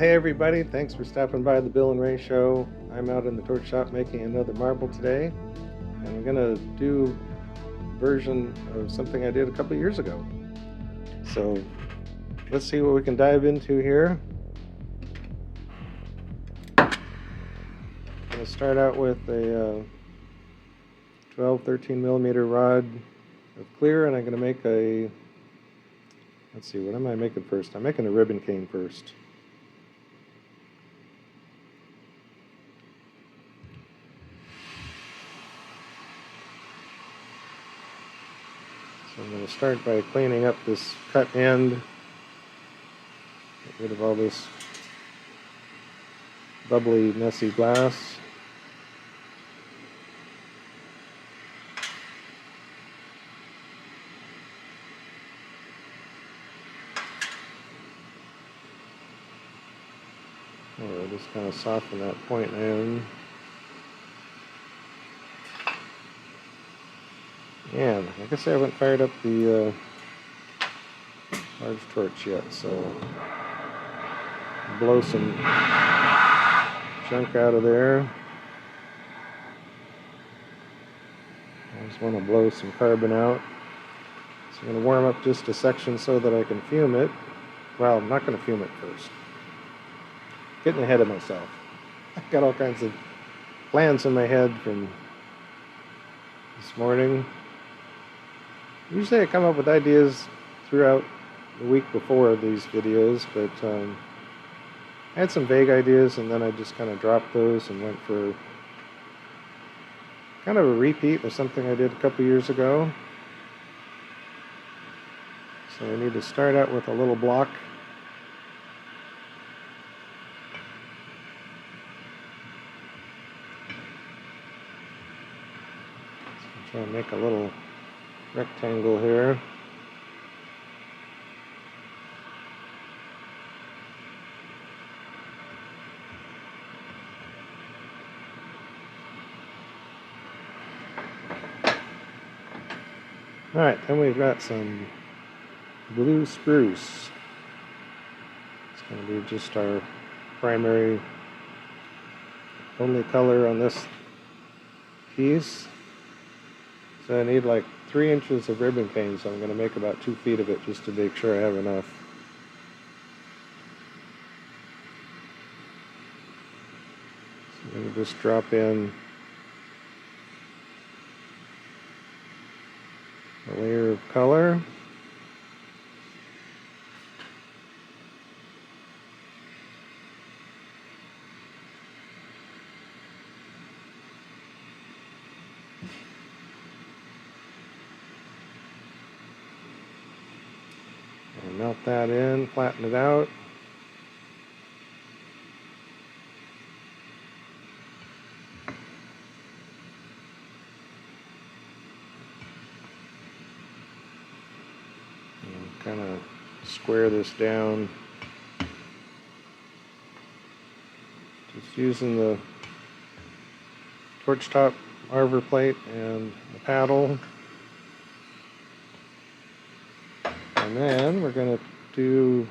hey everybody, thanks for stopping by the Bill and Rae Show. I'm out in the torch shop making another marble today, and I'm going to do a version of something I did a couple years ago. So let's see what we can dive into here. I'm going to start out with a 12-13 millimeter rod of clear, and I'm going to make a, let's see, what am I making first? I'm making a ribbon cane first. So I'm going to start by cleaning up this cut end, get rid of all this bubbly, messy glass. Just kind of soften that point in. And I guess I haven't fired up the large torch yet, so blow some junk out of there. I just want to blow some carbon out. So I'm going to warm up just a section so that I can fume it. Well, I'm not going to fume it first. Getting ahead of myself. I've got all kinds of plans in my head from this morning. Usually I come up with ideas throughout the week before these videos, but I had some vague ideas and then I just kind of dropped those and went for kind of a repeat of something I did a couple years ago. So I need to start out with a little block. So try to make a little rectangle here. Alright, then we've got some blue spruce. It's going to be just our primary only color on this piece. So I need like 3 inches of ribbon cane, so I'm going to make about 2 feet of it just to make sure I have enough. So I'm going to just drop in a layer of color. And melt that in, flatten it out. Kind of square this down. Just using the torch top arbor plate and the paddle. And then we're going to do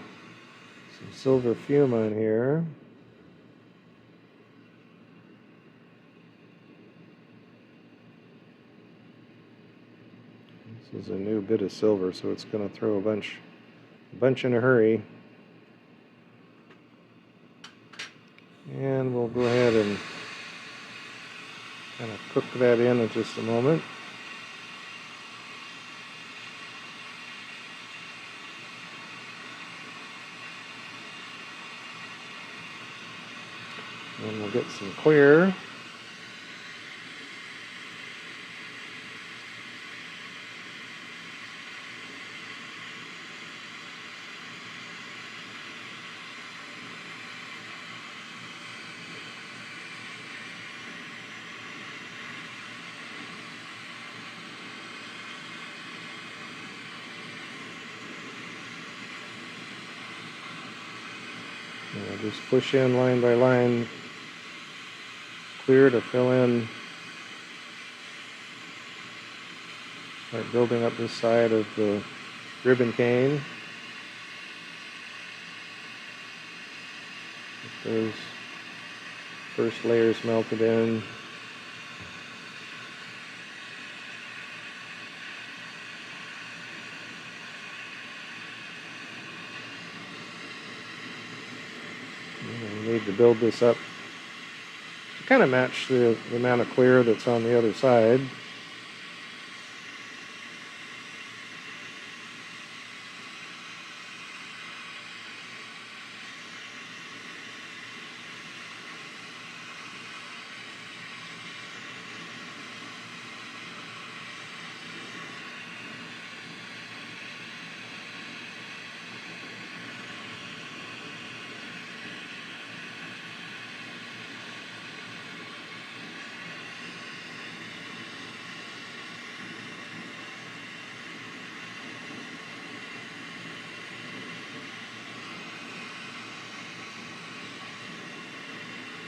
some silver fume on here. This is a new bit of silver, so it's going to throw a bunch in a hurry. And we'll go ahead and kind of cook that in just a moment. And we'll get some clear. And I'll just push in line by line clear to fill in, start building up this side of the ribbon cane. Those first layers melted in. And we need to build this up to kind of match the amount of clear that's on the other side.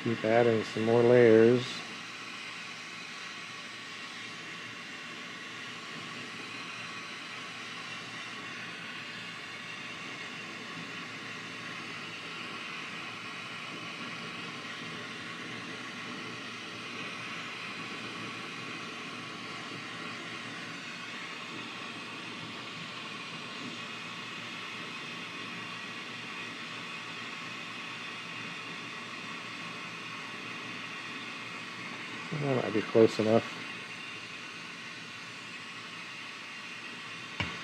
Keep adding some more layers. That might be close enough.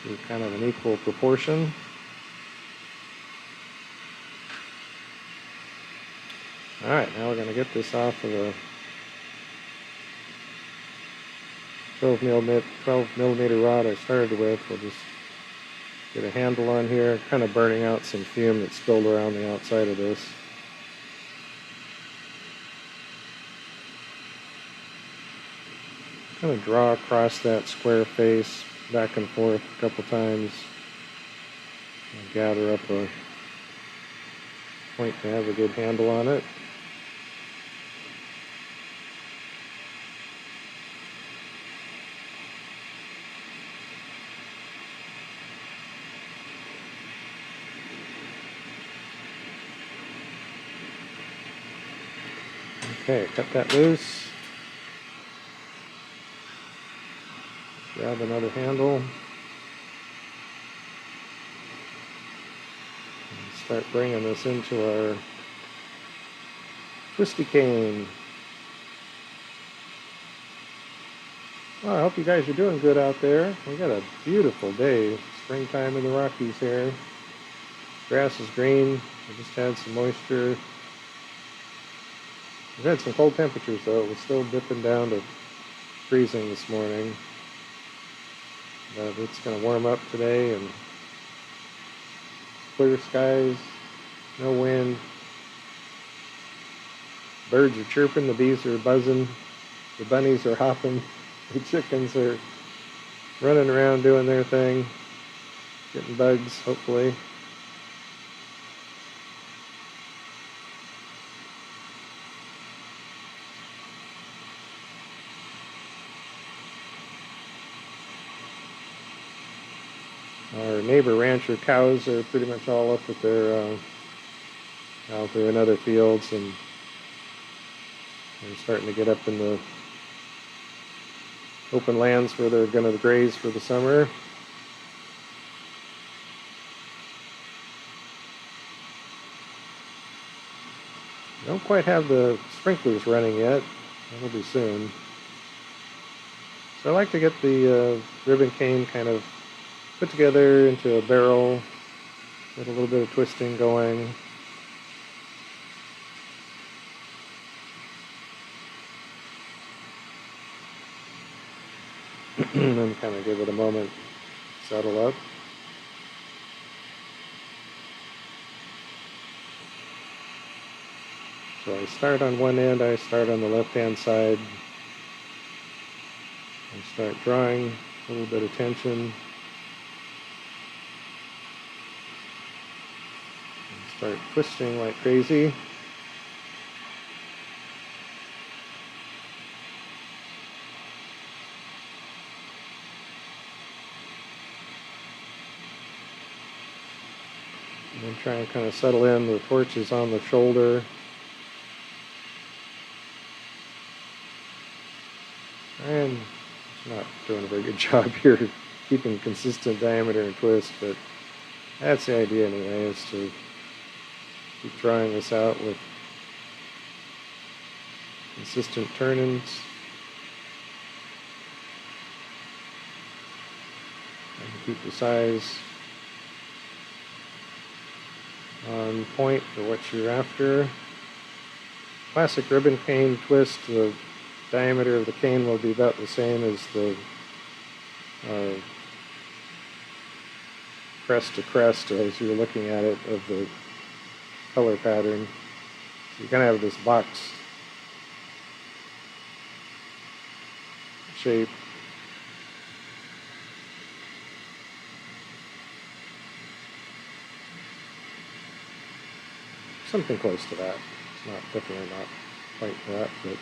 Do kind of an equal proportion. Alright, now we're going to get this off of the 12 millimeter rod I started with. We'll just get a handle on here, kind of burning out some fume that spilled around the outside of this. Kind of draw across that square face back and forth a couple times and gather up a point to have a good handle on it. Okay, cut that loose. Grab another handle. And start bringing this into our twisty cane. Well, I hope you guys are doing good out there. We got a beautiful day. Springtime in the Rockies here. Grass is green. We just had some moisture. We've had some cold temperatures though. It was still dipping down to freezing this morning. But it's going to warm up today, and clear skies, no wind. Birds are chirping, the bees are buzzing, the bunnies are hopping, the chickens are running around doing their thing, getting bugs, hopefully. Our neighbor rancher cows are pretty much all up at their out there in other fields, and they're starting to get up in the open lands where they're going to graze for the summer. Don't quite have the sprinklers running yet. That'll be soon. So I like to get the ribbon cane kind of put together into a barrel with a little bit of twisting going. And then kind of give it a moment to settle up. So I start on one end, I start on the left-hand side. I start drawing a little bit of tension. Start twisting like crazy. And then try and kind of settle in. The torch is on the shoulder. And not doing a very good job here keeping consistent diameter and twist, but that's the idea anyway, is to keep trying this out with consistent turn-ins. And keep the size on point for what you're after. Classic ribbon cane twist, the diameter of the cane will be about the same as the crest to crest as you're looking at it of the color pattern. So you're going to have this box shape. Something close to that. It's not, definitely not quite that, but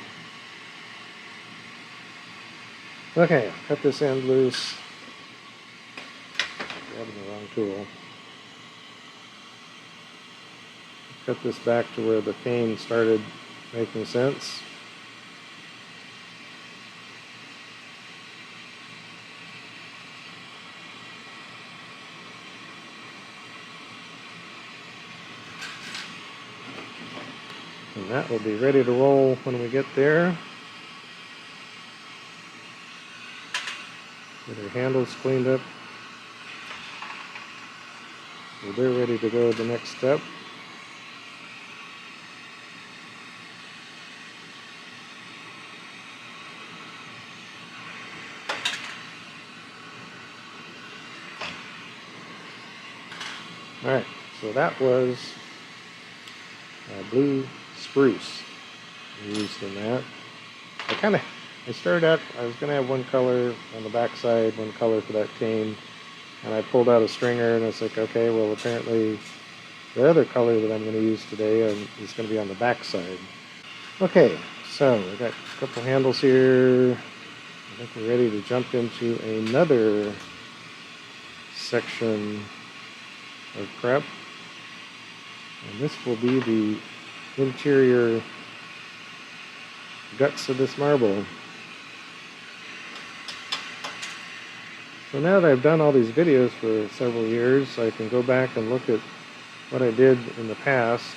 okay, cut this end loose. Grabbing the wrong tool. Cut this back to where the cane started making sense. And that will be ready to roll when we get there. Get our handles cleaned up. So they're ready to go to the next step. Alright, so that was blue spruce used in that. I started out, I was going to have one color on the back side, one color for that cane, and I pulled out a stringer and it's like, okay, well apparently the other color that I'm going to use today is going to be on the back side. Okay, so we got a couple handles here. I think we're ready to jump into another section of prep. And this will be the interior guts of this marble. So now that I've done all these videos for several years, I can go back and look at what I did in the past.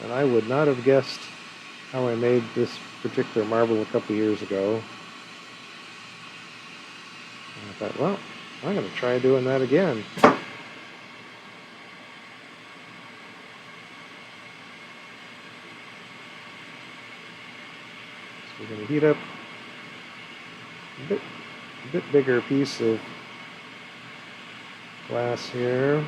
And I would not have guessed how I made this particular marble a couple years ago. And I thought, well, I'm going to try doing that again. So we're going to heat up a bit bigger piece of glass here.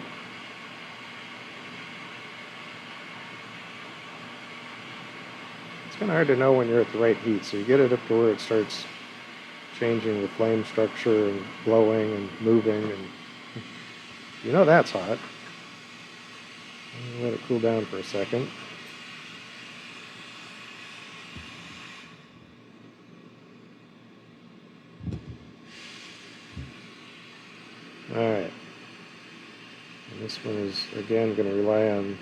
It's kind of hard to know when you're at the right heat, so you get it up to where it starts changing the flame structure and blowing and moving, and you know that's hot. Let it cool down for a second. Alright, and this one is again going to rely on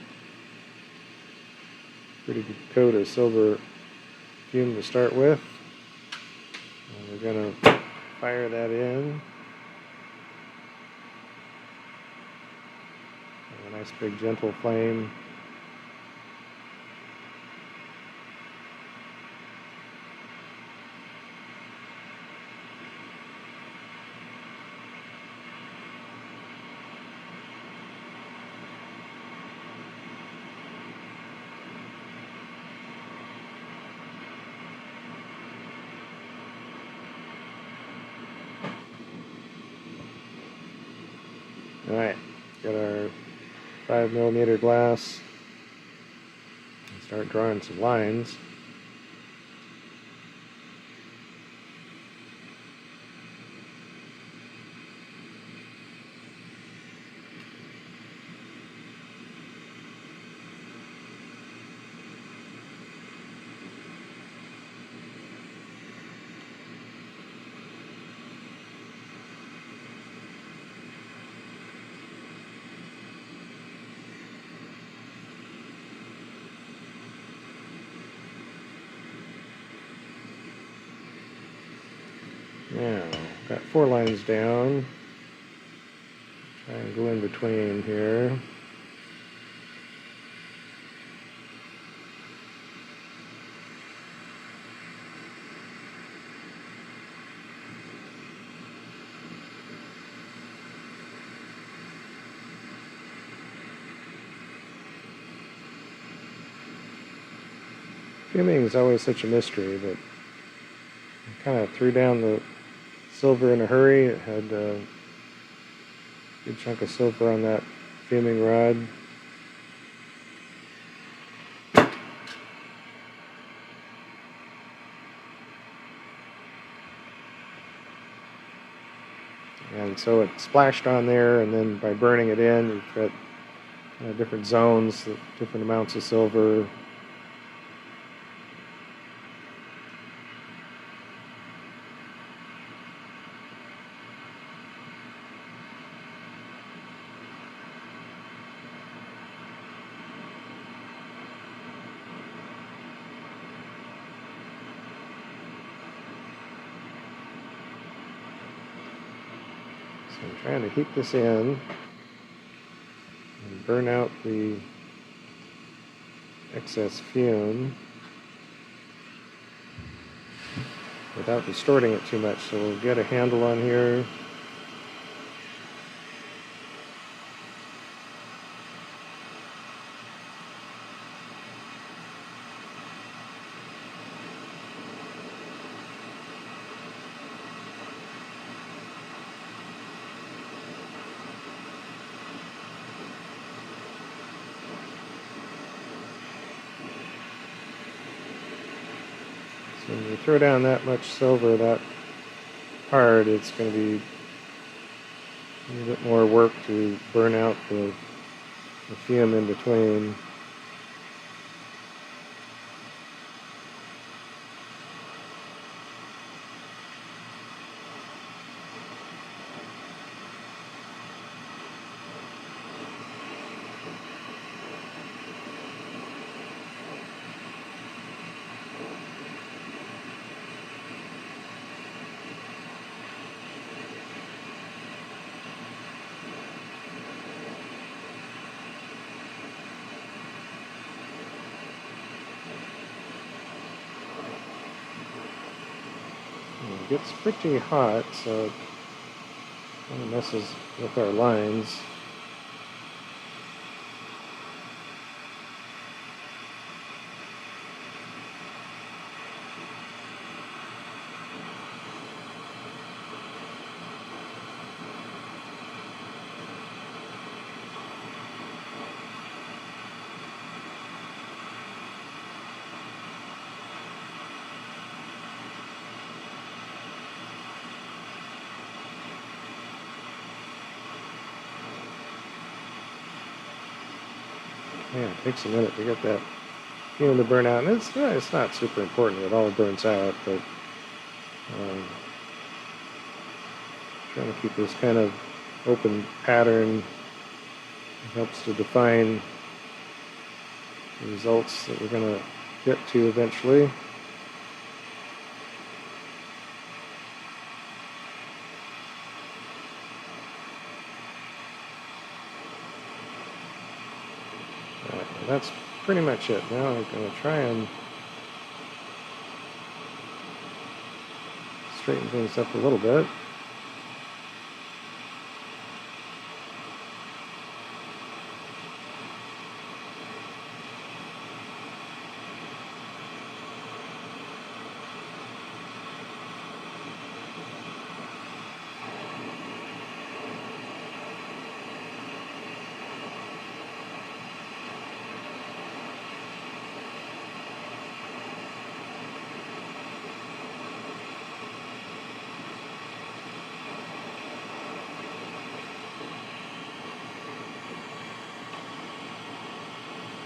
a pretty good coat of silver fume to start with. And we're going to fire that in. And a nice big gentle flame. Alright, got our 5mm glass, and start drawing some lines. Now, got 4 lines down. Try and go in between here. Fuming is always such a mystery, but I kind of threw down the silver in a hurry. It had a good chunk of silver on that fuming rod. And so it splashed on there, and then by burning it in, you've got different zones, different amounts of silver. So I'm trying to heat this in and burn out the excess fume without distorting it too much. So we'll get a handle on here. So when you throw down that much silver that hard, it's going to be a little bit more work to burn out the fume in between. It gets pretty hot, so it kind of messes with our lines. Yeah, it takes a minute to get that fume to burn out, and it's not super important. It all burns out, but trying to keep this kind of open pattern helps to define the results that we're going to get to eventually. That's pretty much it. Now I'm going to try and straighten things up a little bit.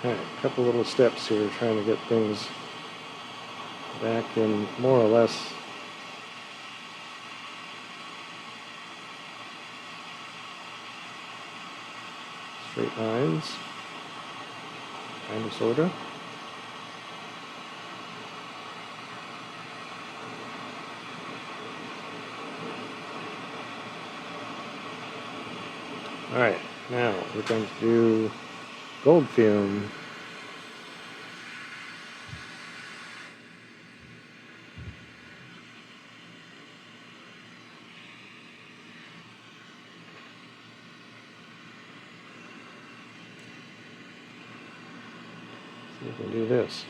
Alright, a couple little steps here trying to get things back in more or less straight lines, kind of, sort of. Alright, now we're going to do gold fume. See if we can do this.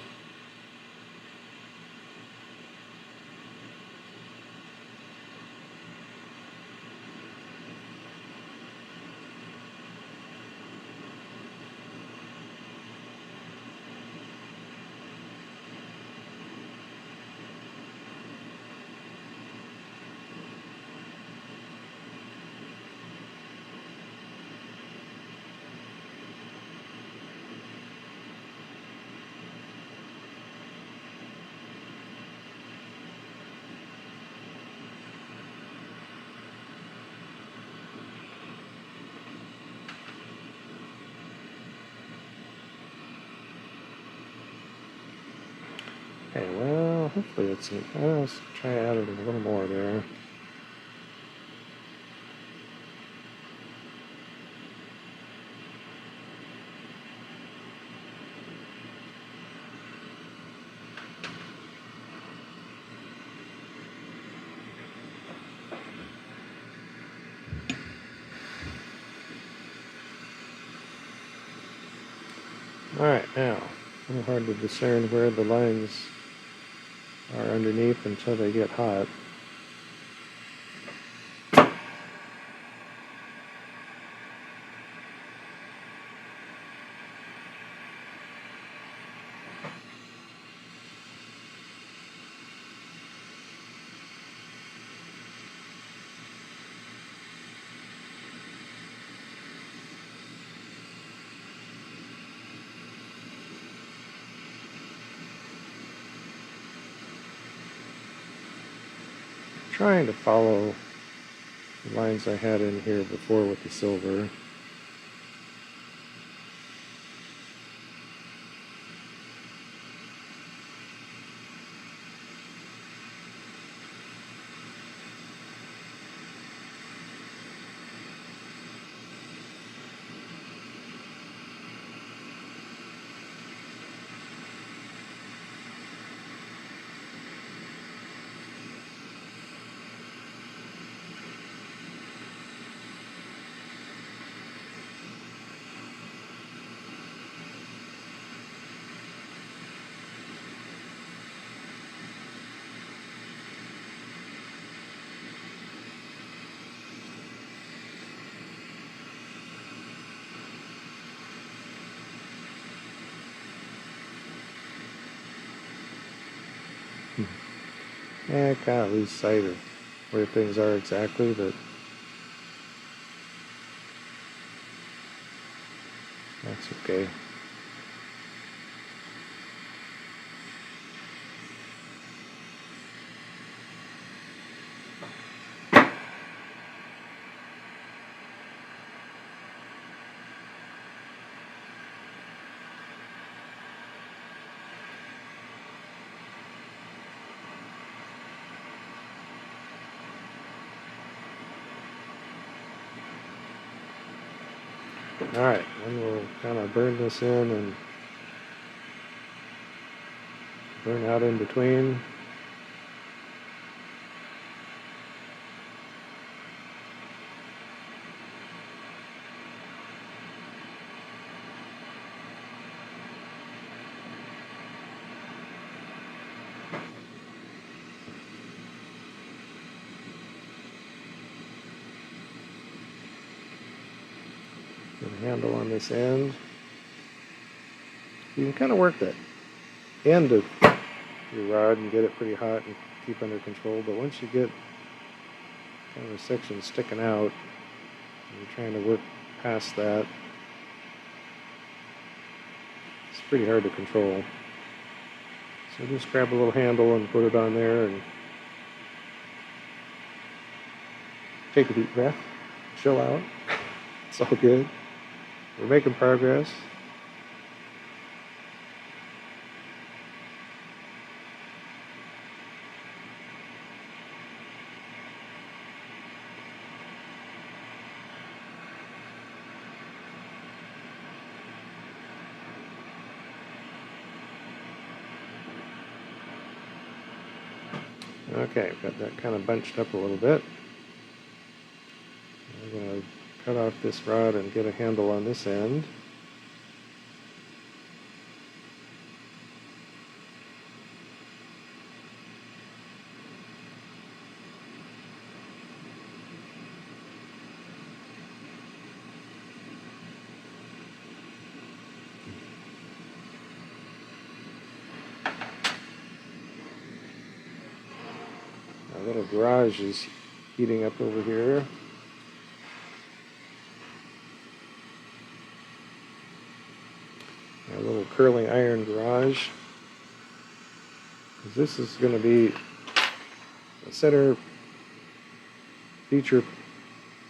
Okay, well, hopefully it's... let's try adding a little more there. Alright, now, a little hard to discern where the lines are underneath until they get hot. Trying to follow the lines I had in here before with the silver. I kind of lose sight of where things are exactly, but that's okay. Alright, then we'll kind of burn this in and burn out in between. Handle on this end. You can kind of work that end of your rod and get it pretty hot and keep under control, but once you get kind of a section sticking out and you're trying to work past that, it's pretty hard to control. So just grab a little handle and put it on there and take a deep breath, chill out. It's all good. We're making progress. Okay, got that kind of bunched up a little bit. I'm going to cut off this rod and get a handle on this end. Our little garage is heating up over here. Our little curling iron garage. This is going to be a center feature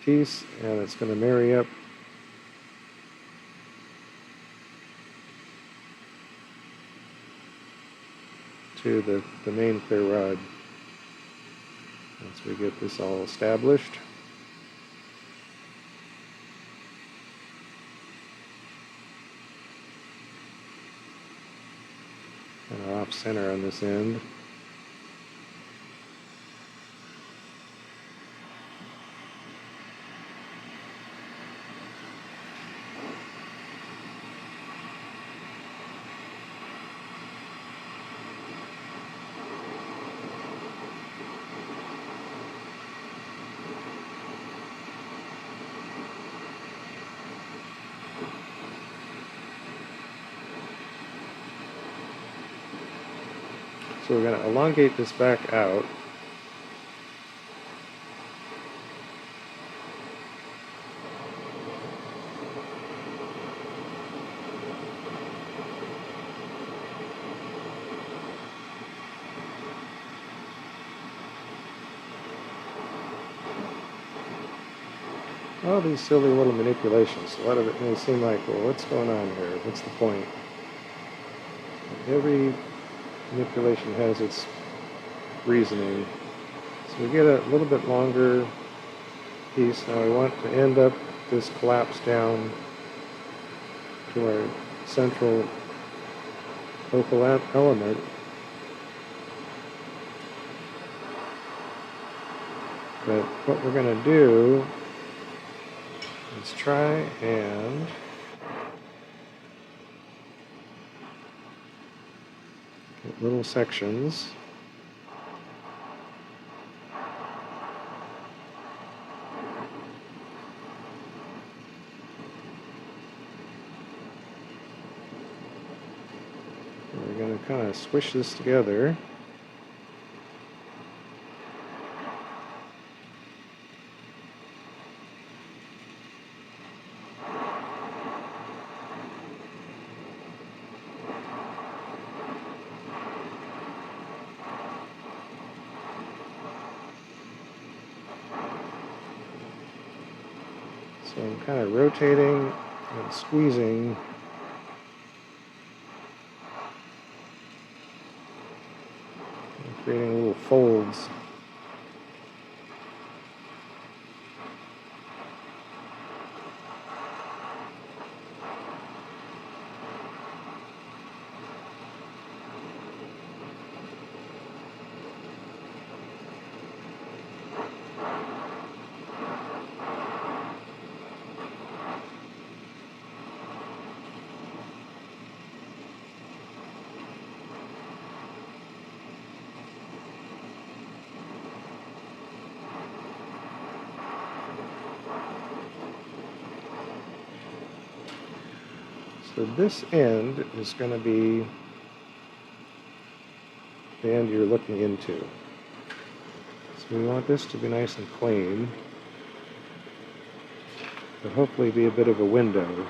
piece, and it's going to marry up to the main clear rod once we get this all established. Kind of off center on this end. So we're going to elongate this back out. All these silly little manipulations. A lot of it may seem like, well, what's going on here? What's the point? Every manipulation has its reasoning. So we get a little bit longer piece. Now we want to end up this collapse down to our central focal element. But what we're going to do is try and get little sections. We're going to kind of squish this together. So I'm kind of rotating and squeezing and creating little folds. So this end is going to be the end you're looking into. So we want this to be nice and clean, but hopefully be a bit of a window.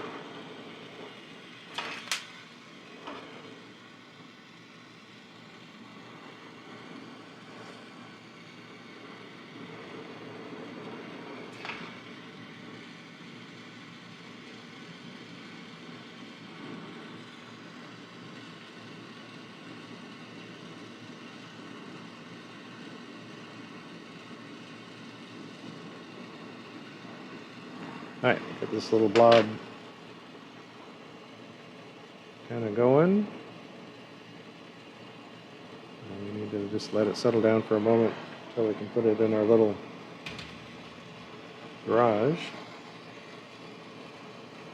Alright, get this little blob kind of going. And we need to just let it settle down for a moment until we can put it in our little garage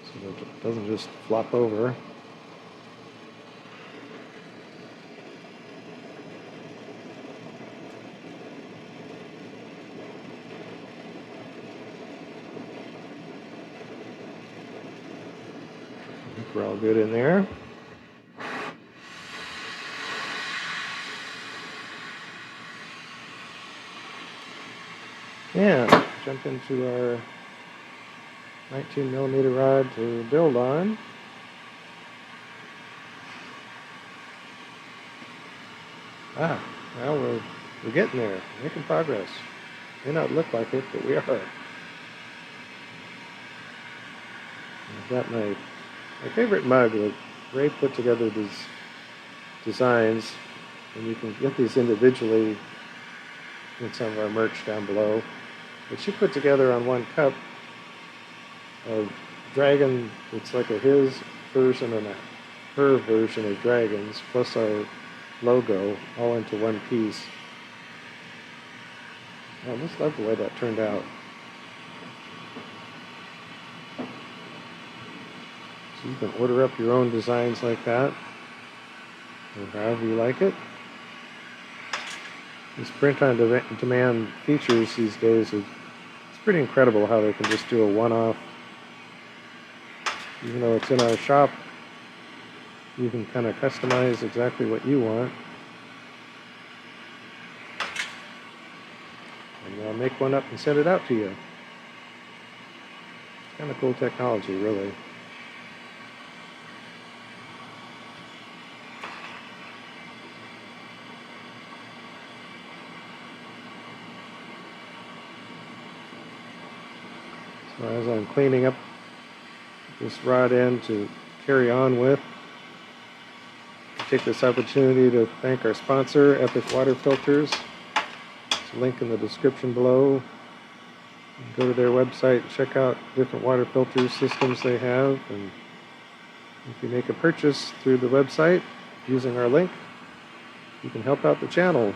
so that it doesn't just flop over. I think we're all good in there. And jump into our 19mm rod to build on. Well, we're getting there, making progress. May not look like it, but we are. I've got my favorite mug that Rae put together these designs, and you can get these individually in some of our merch down below. But she put together on one cup a dragon. It's like a his version and a her version of dragons, plus our logo, all into one piece. I just love the way that turned out. So you can order up your own designs like that, or however you like it. These print-on-demand features these days, it's pretty incredible how they can just do a one-off. Even though it's in our shop, you can kind of customize exactly what you want. And they'll make one up and send it out to you. Kind of cool technology, really. So as I'm cleaning up this rod end to carry on with, I take this opportunity to thank our sponsor, Epicwater Filters. There's a link in the description below. Go to their website, check out different water filter systems they have, and if you make a purchase through the website using our link, you can help out the channel.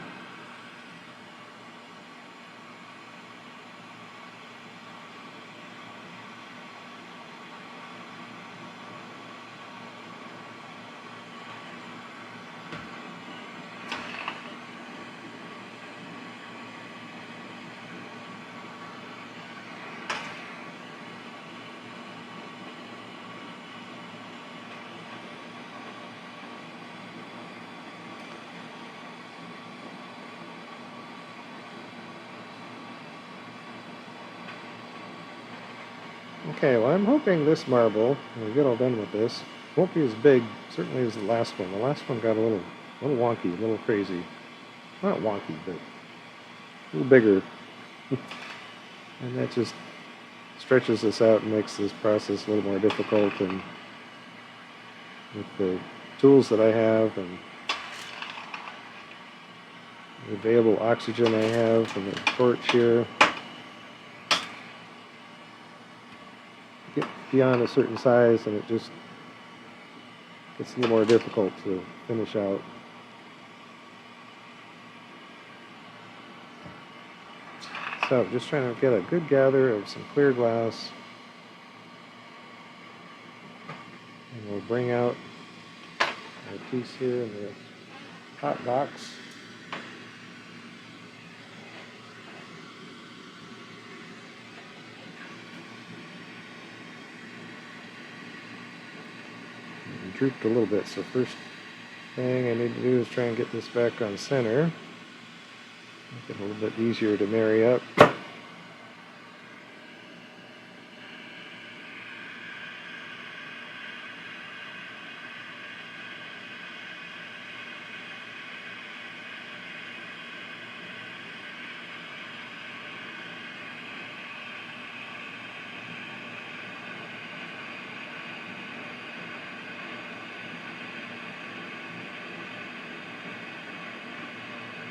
Okay, well, I'm hoping this marble, when we get all done with this, won't be as big, certainly as the last one. The last one got a little wonky, a little crazy. Not wonky, but a little bigger. And that just stretches this out and makes this process a little more difficult. And with the tools that I have and the available oxygen I have and the torch here, get beyond a certain size and it just gets a little more difficult to finish out. So just trying to get a good gather of some clear glass, and we'll bring out our piece here in the hot box. Drooped a little bit, so first thing I need to do is try and get this back on center. Make it a little bit easier to marry up.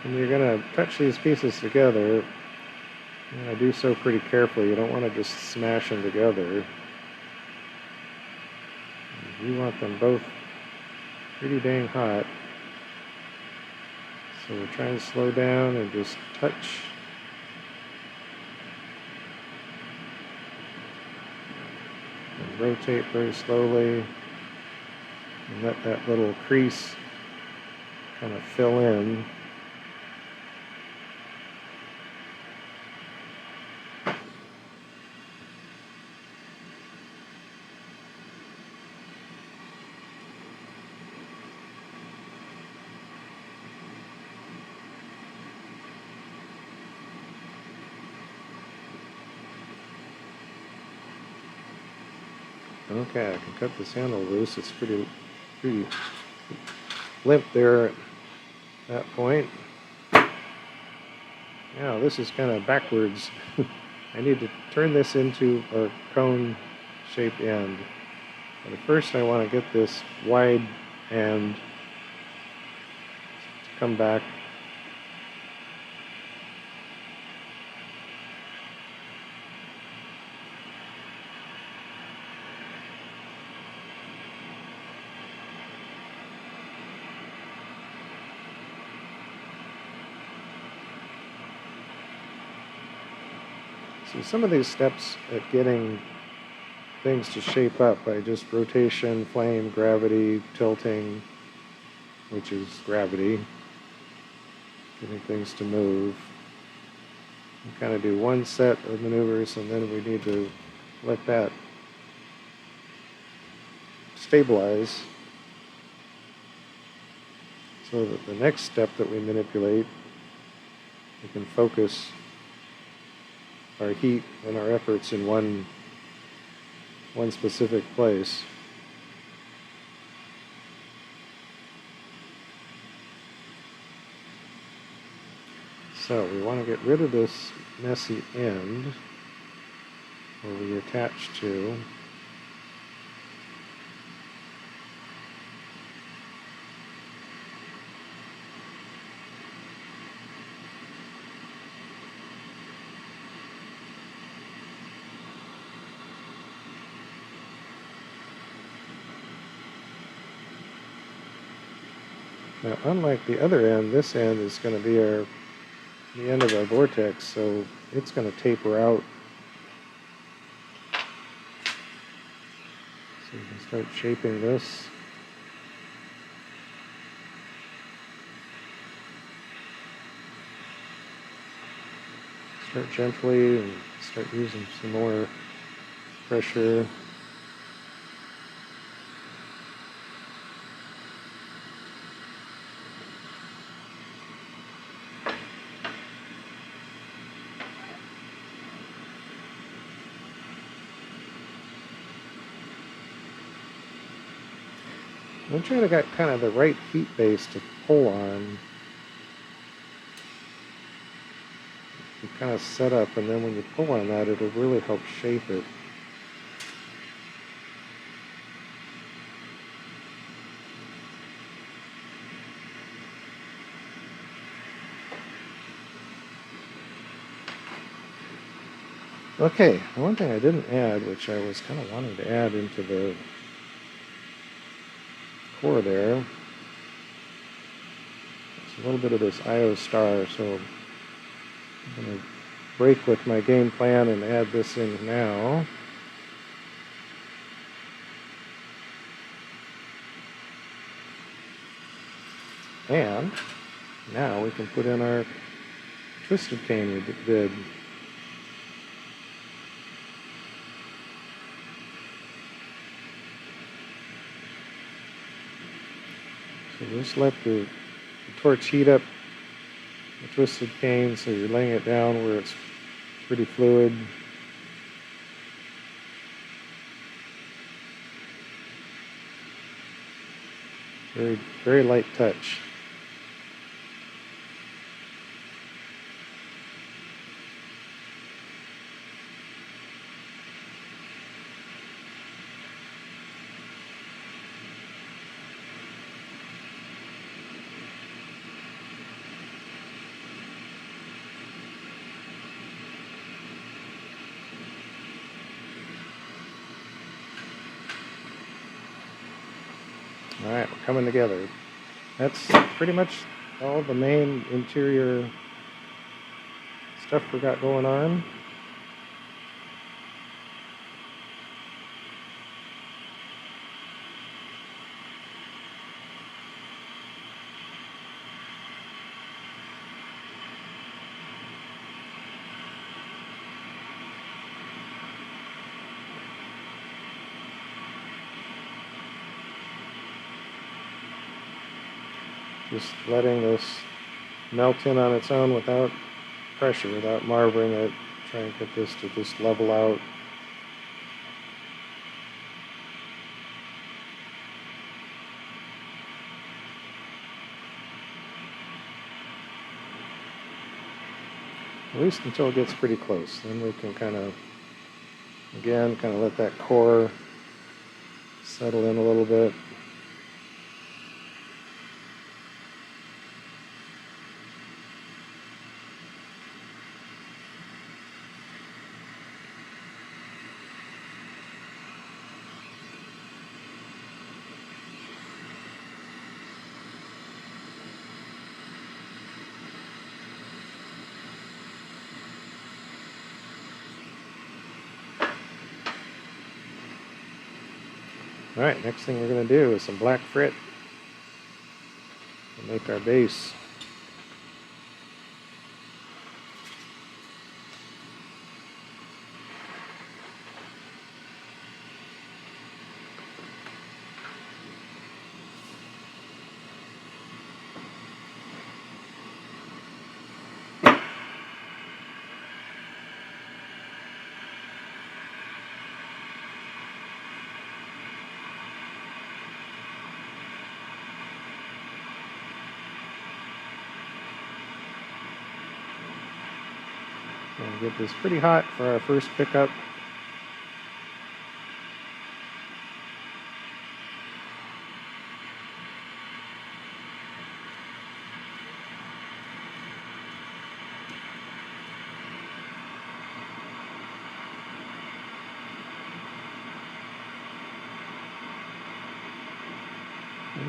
And you're going to touch these pieces together, and I do so pretty carefully. You don't want to just smash them together. You want them both pretty dang hot. So we're trying to slow down and just touch. And rotate very slowly. And let that little crease kind of fill in. Okay, I can cut this handle loose. It's pretty limp there at that point. Now this is kind of backwards. I need to turn this into a cone-shaped end. But first I want to get this wide end to come back. So some of these steps at getting things to shape up by just rotation, flame, gravity, tilting, which is gravity, getting things to move. We kind of do one set of maneuvers and then we need to let that stabilize so that the next step that we manipulate, we can focus our heat and our efforts in one specific place. So we want to get rid of this messy end where we attach to. Now, unlike the other end, this end is going to be the end of our vortex, so it's going to taper out. So you can start shaping this. Start gently and start using some more pressure. I'm trying to get kind of the right heat base to pull on. You kind of set up, and then when you pull on that, it'll really help shape it. Okay, one thing I didn't add, which I was kind of wanting to add into the core there, it's a little bit of this IO star, so I'm going to break with my game plan and add this in now. And now we can put in our twisted cane we did. So just let the torch heat up the twisted cane, so you're laying it down where it's pretty fluid. Very, very light touch. All right, we're coming together. That's pretty much all the main interior stuff we got going on. Just letting this melt in on its own without pressure, without marbling it. Try and get this to just level out. At least until it gets pretty close. Then we can kind of, again, kind of let that core settle in a little bit. Alright, next thing we're going to do is some black frit to make our base. We'll get this pretty hot for our first pickup.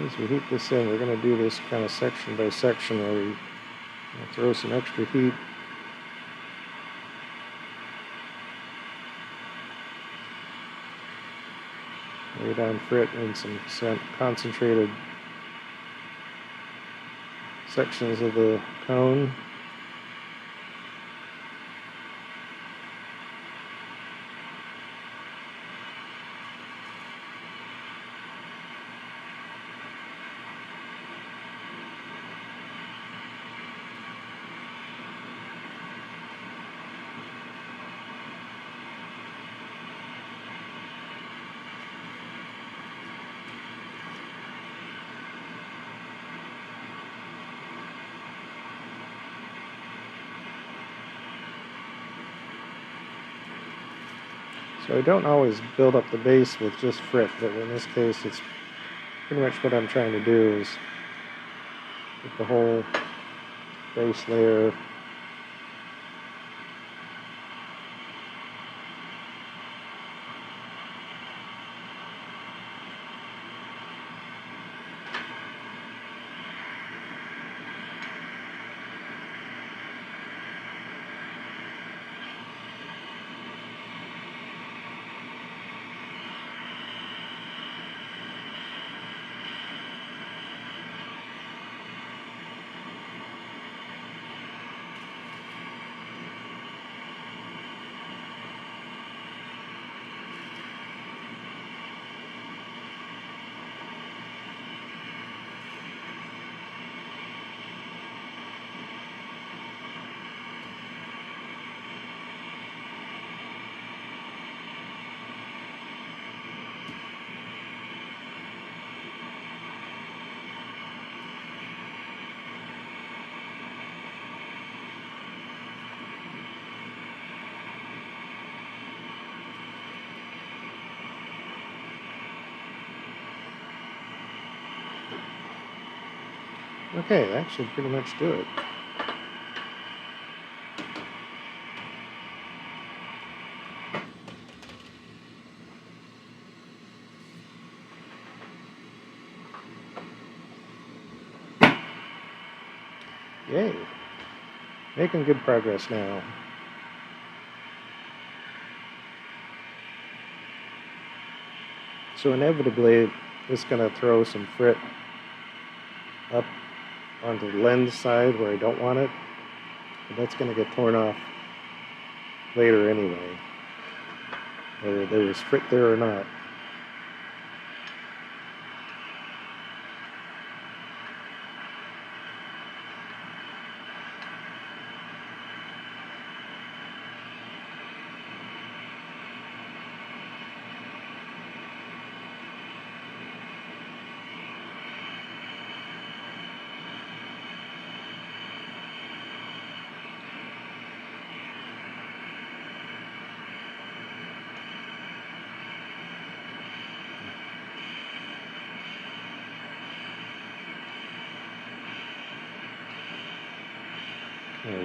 As we heat this in, we're going to do this kind of section by section where we throw some extra heat. Lay down frit in some concentrated sections of the cone. So I don't always build up the base with just frit, but in this case it's pretty much what I'm trying to do is get the whole base layer Okay, that should pretty much do it. Yay! Making good progress now. So inevitably, it's going to throw some frit up onto the lens side where I don't want it. But that's going to get torn off later anyway, whether there was frit there or not.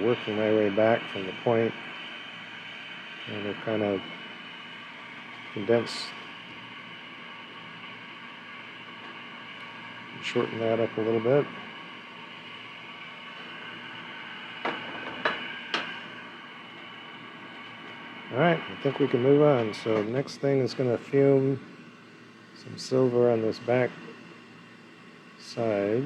Working my way back from the point, and to kind of condense, shorten that up a little bit. All right, I think we can move on. So the next thing is going to fume some silver on this back side.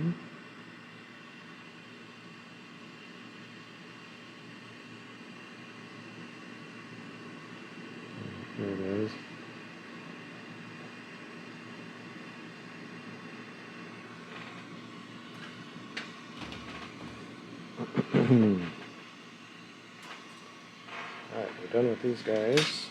There it is. Alright, we're done with these guys.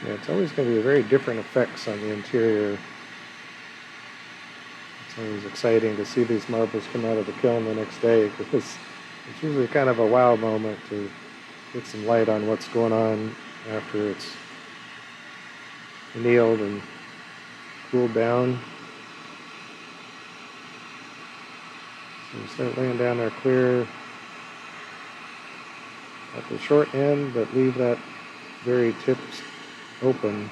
Yeah, it's always going to be very different effects on the interior. It's always exciting to see these marbles come out of the kiln the next day, because it's usually kind of a wow moment to get some light on what's going on after it's annealed and cooled down. So we start laying down our clear at the short end, but leave that very tip open.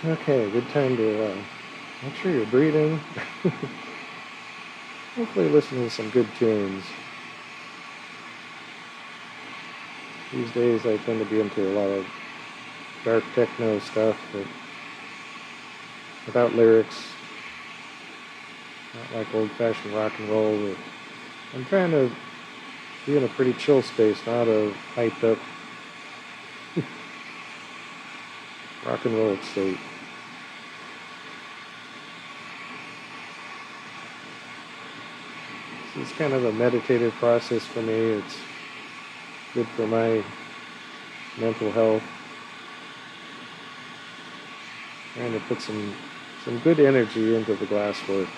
Okay, good time to make sure you're breathing. Hopefully listen to some good tunes. These days I tend to be into a lot of dark techno stuff, but without lyrics. Not like old-fashioned rock and roll. But I'm trying to be in a pretty chill space, not a hyped up rock and roll state. This is kind of a meditative process for me. It's good for my mental health. Trying to put some good energy into the glass work.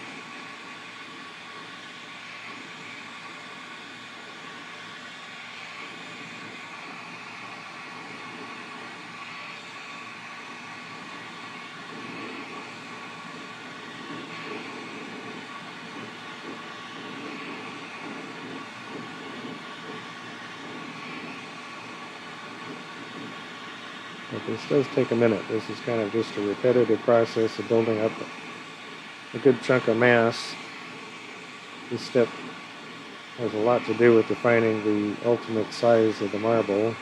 But this does take a minute. This is kind of just a repetitive process of building up a good chunk of mass. This step has a lot to do with defining the ultimate size of the marble.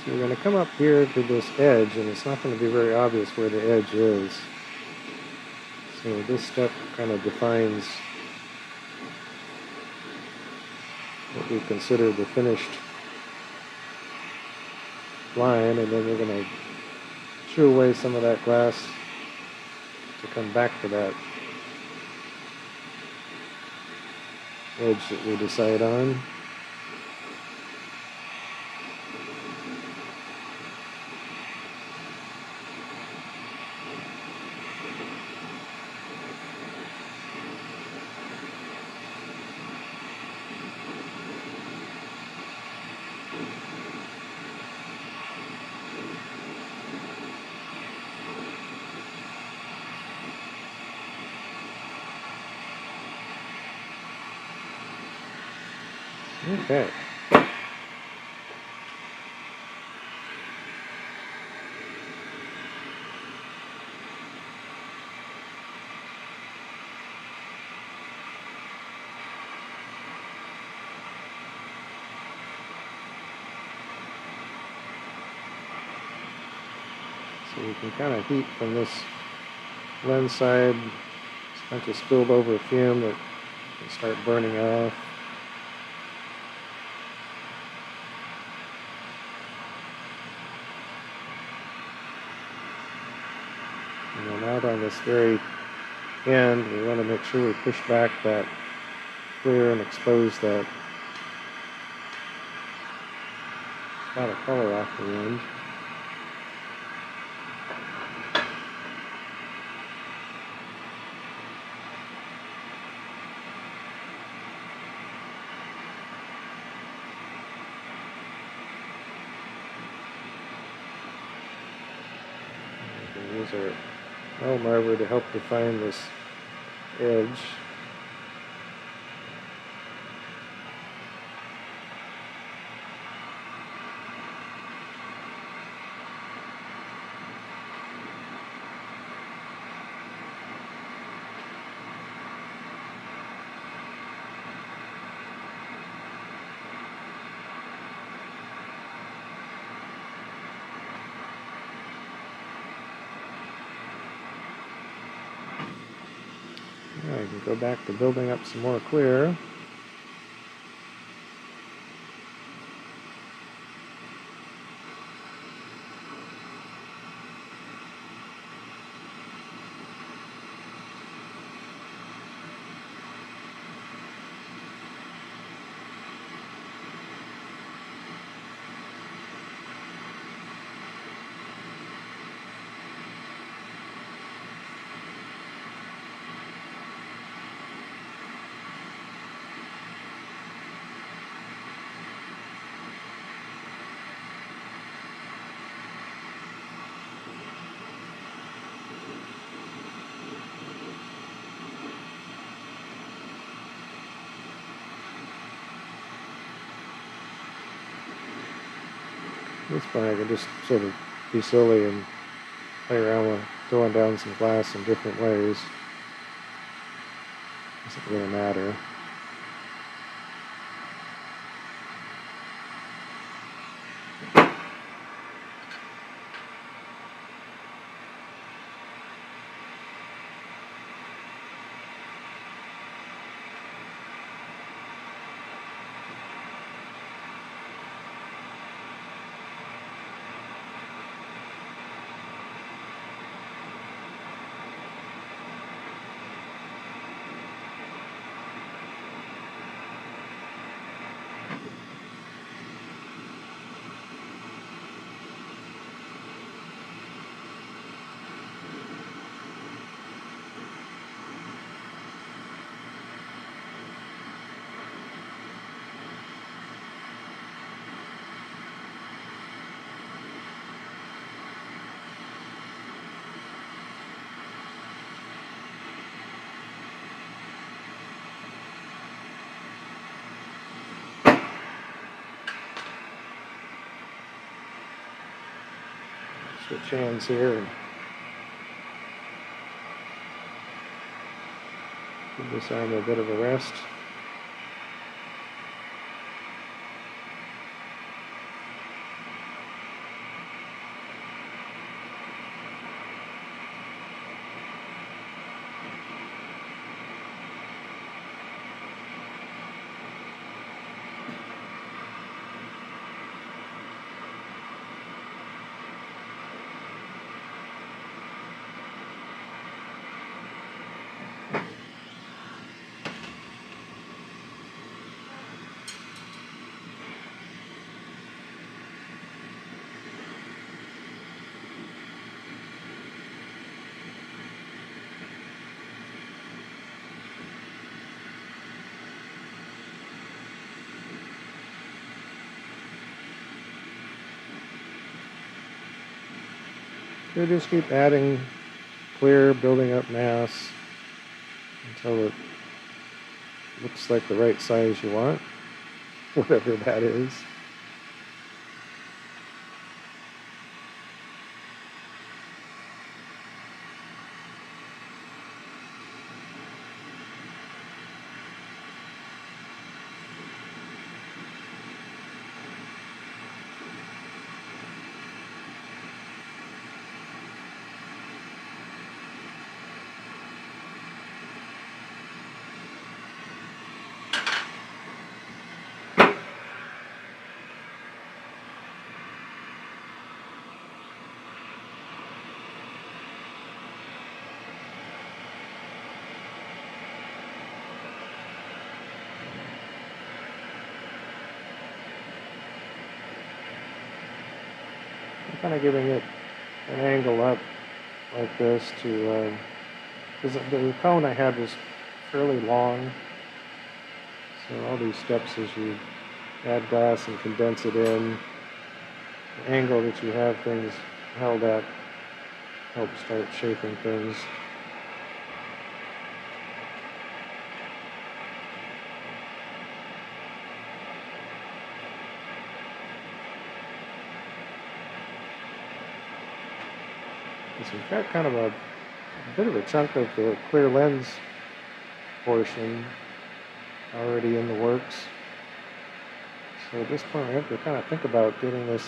So we're going to come up here to this edge, and it's not going to be very obvious where the edge is. So this step kind of defines what we consider the finished line, and then we're going to chew away some of that glass to come back to that edge that we decide on. Okay. So you can kind of heat from this lens side. It's a bunch of spilled over fume that can start burning off. And then out on this very end, we want to make sure we push back that clear and expose that spot of color off the end. Use our L-marver to help define this edge. I can go back to building up some more clear. At this point I can just sort of be silly and play around with throwing down some glass in different ways. Doesn't really matter. Switch hands here and give this arm a bit of a rest. You just keep adding clear, building up mass until it looks like the right size you want, whatever that is. Kind of giving it an angle up like this to, because the cone I had was fairly long, so all these steps as you add glass and condense it in, the angle that you have things held at helps start shaping things. So we've got kind of a bit of a chunk of the clear lens portion already in the works. So at this point, we have to kind of think about getting this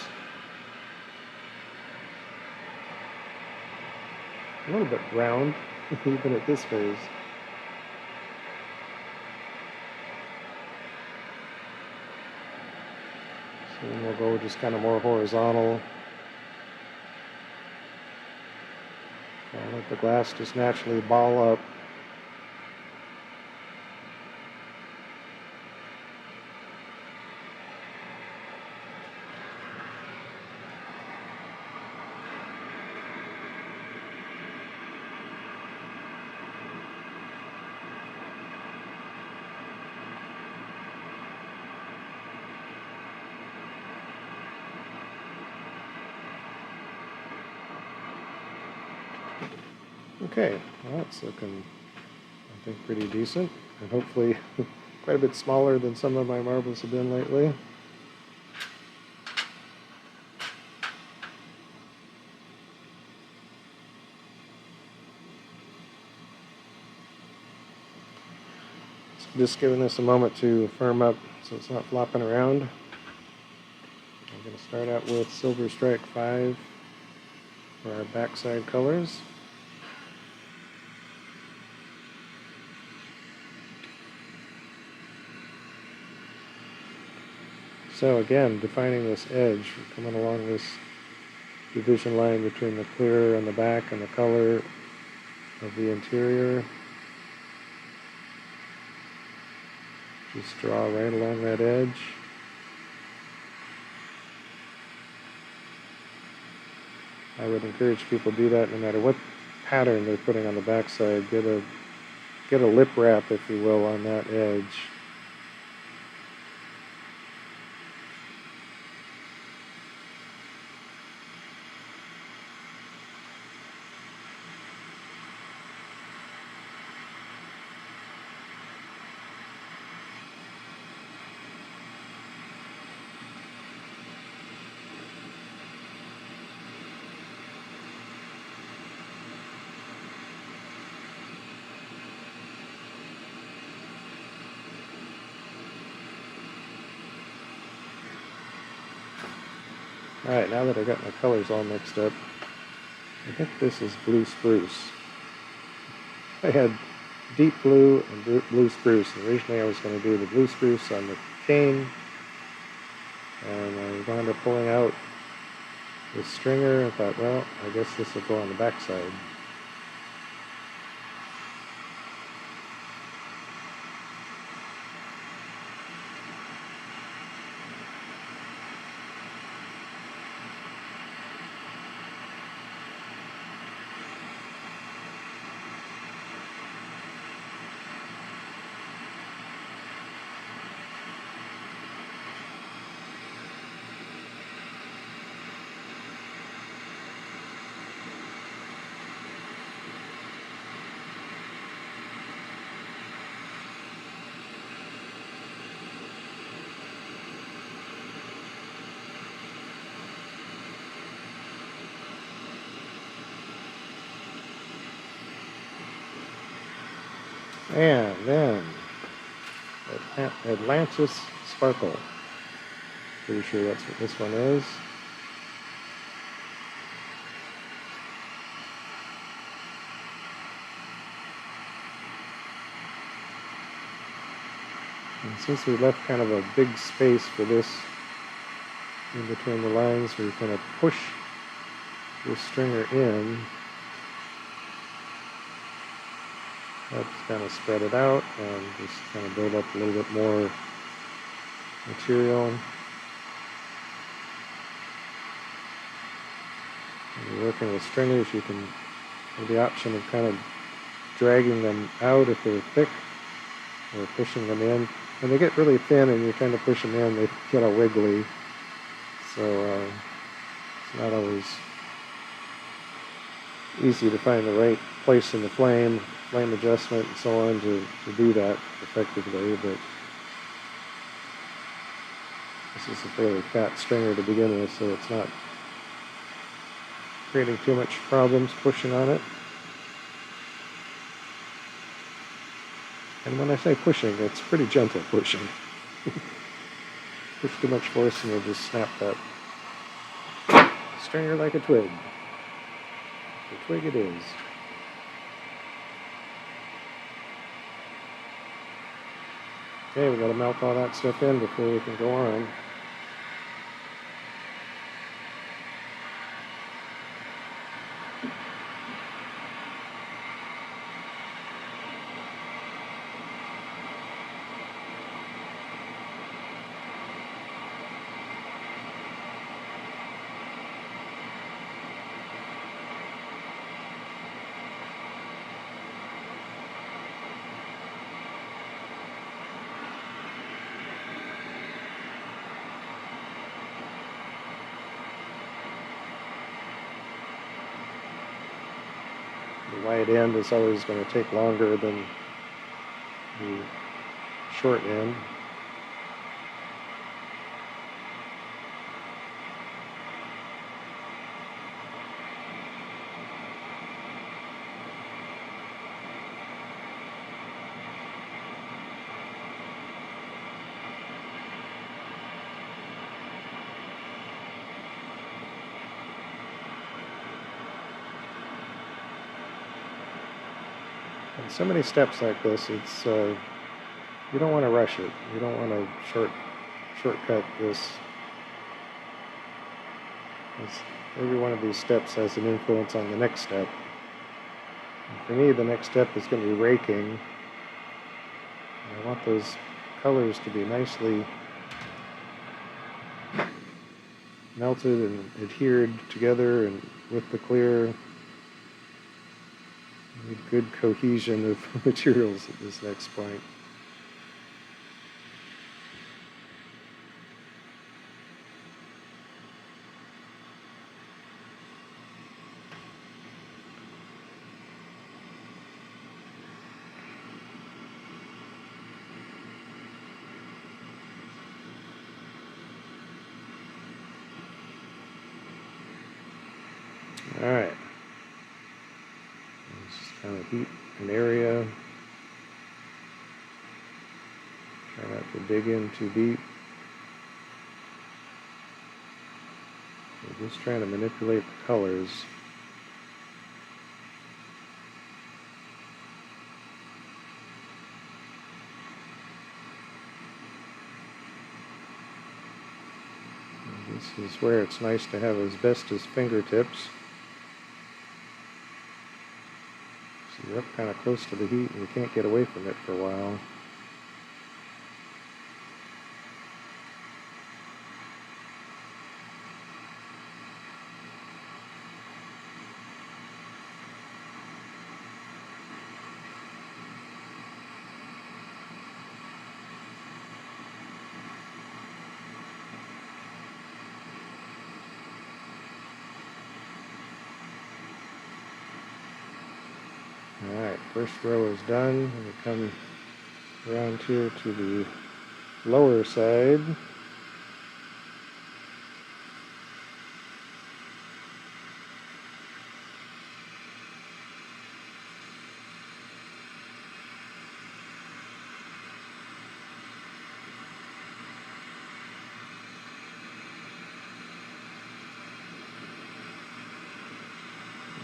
a little bit round, even at this phase. So then we'll go just kind of more horizontal. I'll let the glass just naturally ball up. Okay, well, that's looking, I think, pretty decent, and hopefully quite a bit smaller than some of my marbles have been lately. So just giving this a moment to firm up so it's not flopping around. I'm going to start out with Silver Strike 5 for our backside colors. So again, defining this edge, we're coming along this division line between the clear and the back and the color of the interior. Just draw right along that edge. I would encourage people to do that no matter what pattern they're putting on the backside. Get a lip wrap, if you will, on that edge. Alright, now that I got my colors all mixed up, I think this is blue spruce. I had deep blue and blue spruce, and originally I was going to do the blue spruce on the cane, and I wound up pulling out this stringer and thought, well, I guess this will go on the backside. And then Atlantis Sparkle. Pretty sure that's what this one is. And since we left kind of a big space for this in between the lines, we're going to push the stringer in. Let's kind of spread it out and just kind of build up a little bit more material. When you're working with stringers, you can have the option of kind of dragging them out if they're thick, or pushing them in. When they get really thin and you're trying to push them in, they get all wiggly. So it's not always easy to find the right place in the flame adjustment and so on to do that effectively, but this is a fairly fat stringer to begin with, so it's not creating too much problems pushing on it. And when I say pushing, it's pretty gentle pushing. Push too much force and you'll just snap that stringer like a twig. A twig it is. Okay, we got to melt all that stuff in before we can go on. The wide end is always going to take longer than the short end. And so many steps like this, it's you don't want to rush it. You don't want to shortcut this. Every one of these steps has an influence on the next step. And for me, the next step is going to be raking. And I want those colors to be nicely melted and adhered together and with the clear. Need good cohesion of materials at this next point. All right. Kind of heat an area. Try not to dig in too deep. We're just trying to manipulate the colors. And this is where it's nice to have asbestos fingertips. You're up kind of close to the heat and you can't get away from it for a while. Alright, first row is done. We come around here to the lower side.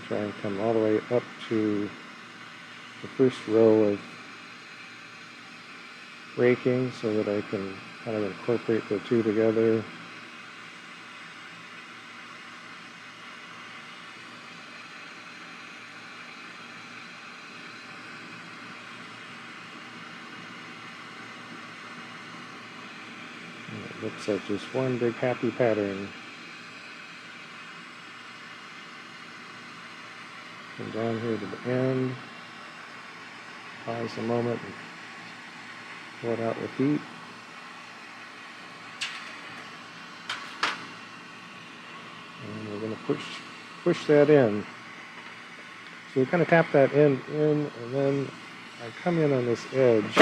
try and come all the way up to the first row of raking so that I can kind of incorporate the two together. And it looks like just one big happy pattern. Come down here to the end, pause a moment and pour it out with heat. And we're going to push that in. So we kind of tap that in, and then I come in on this edge.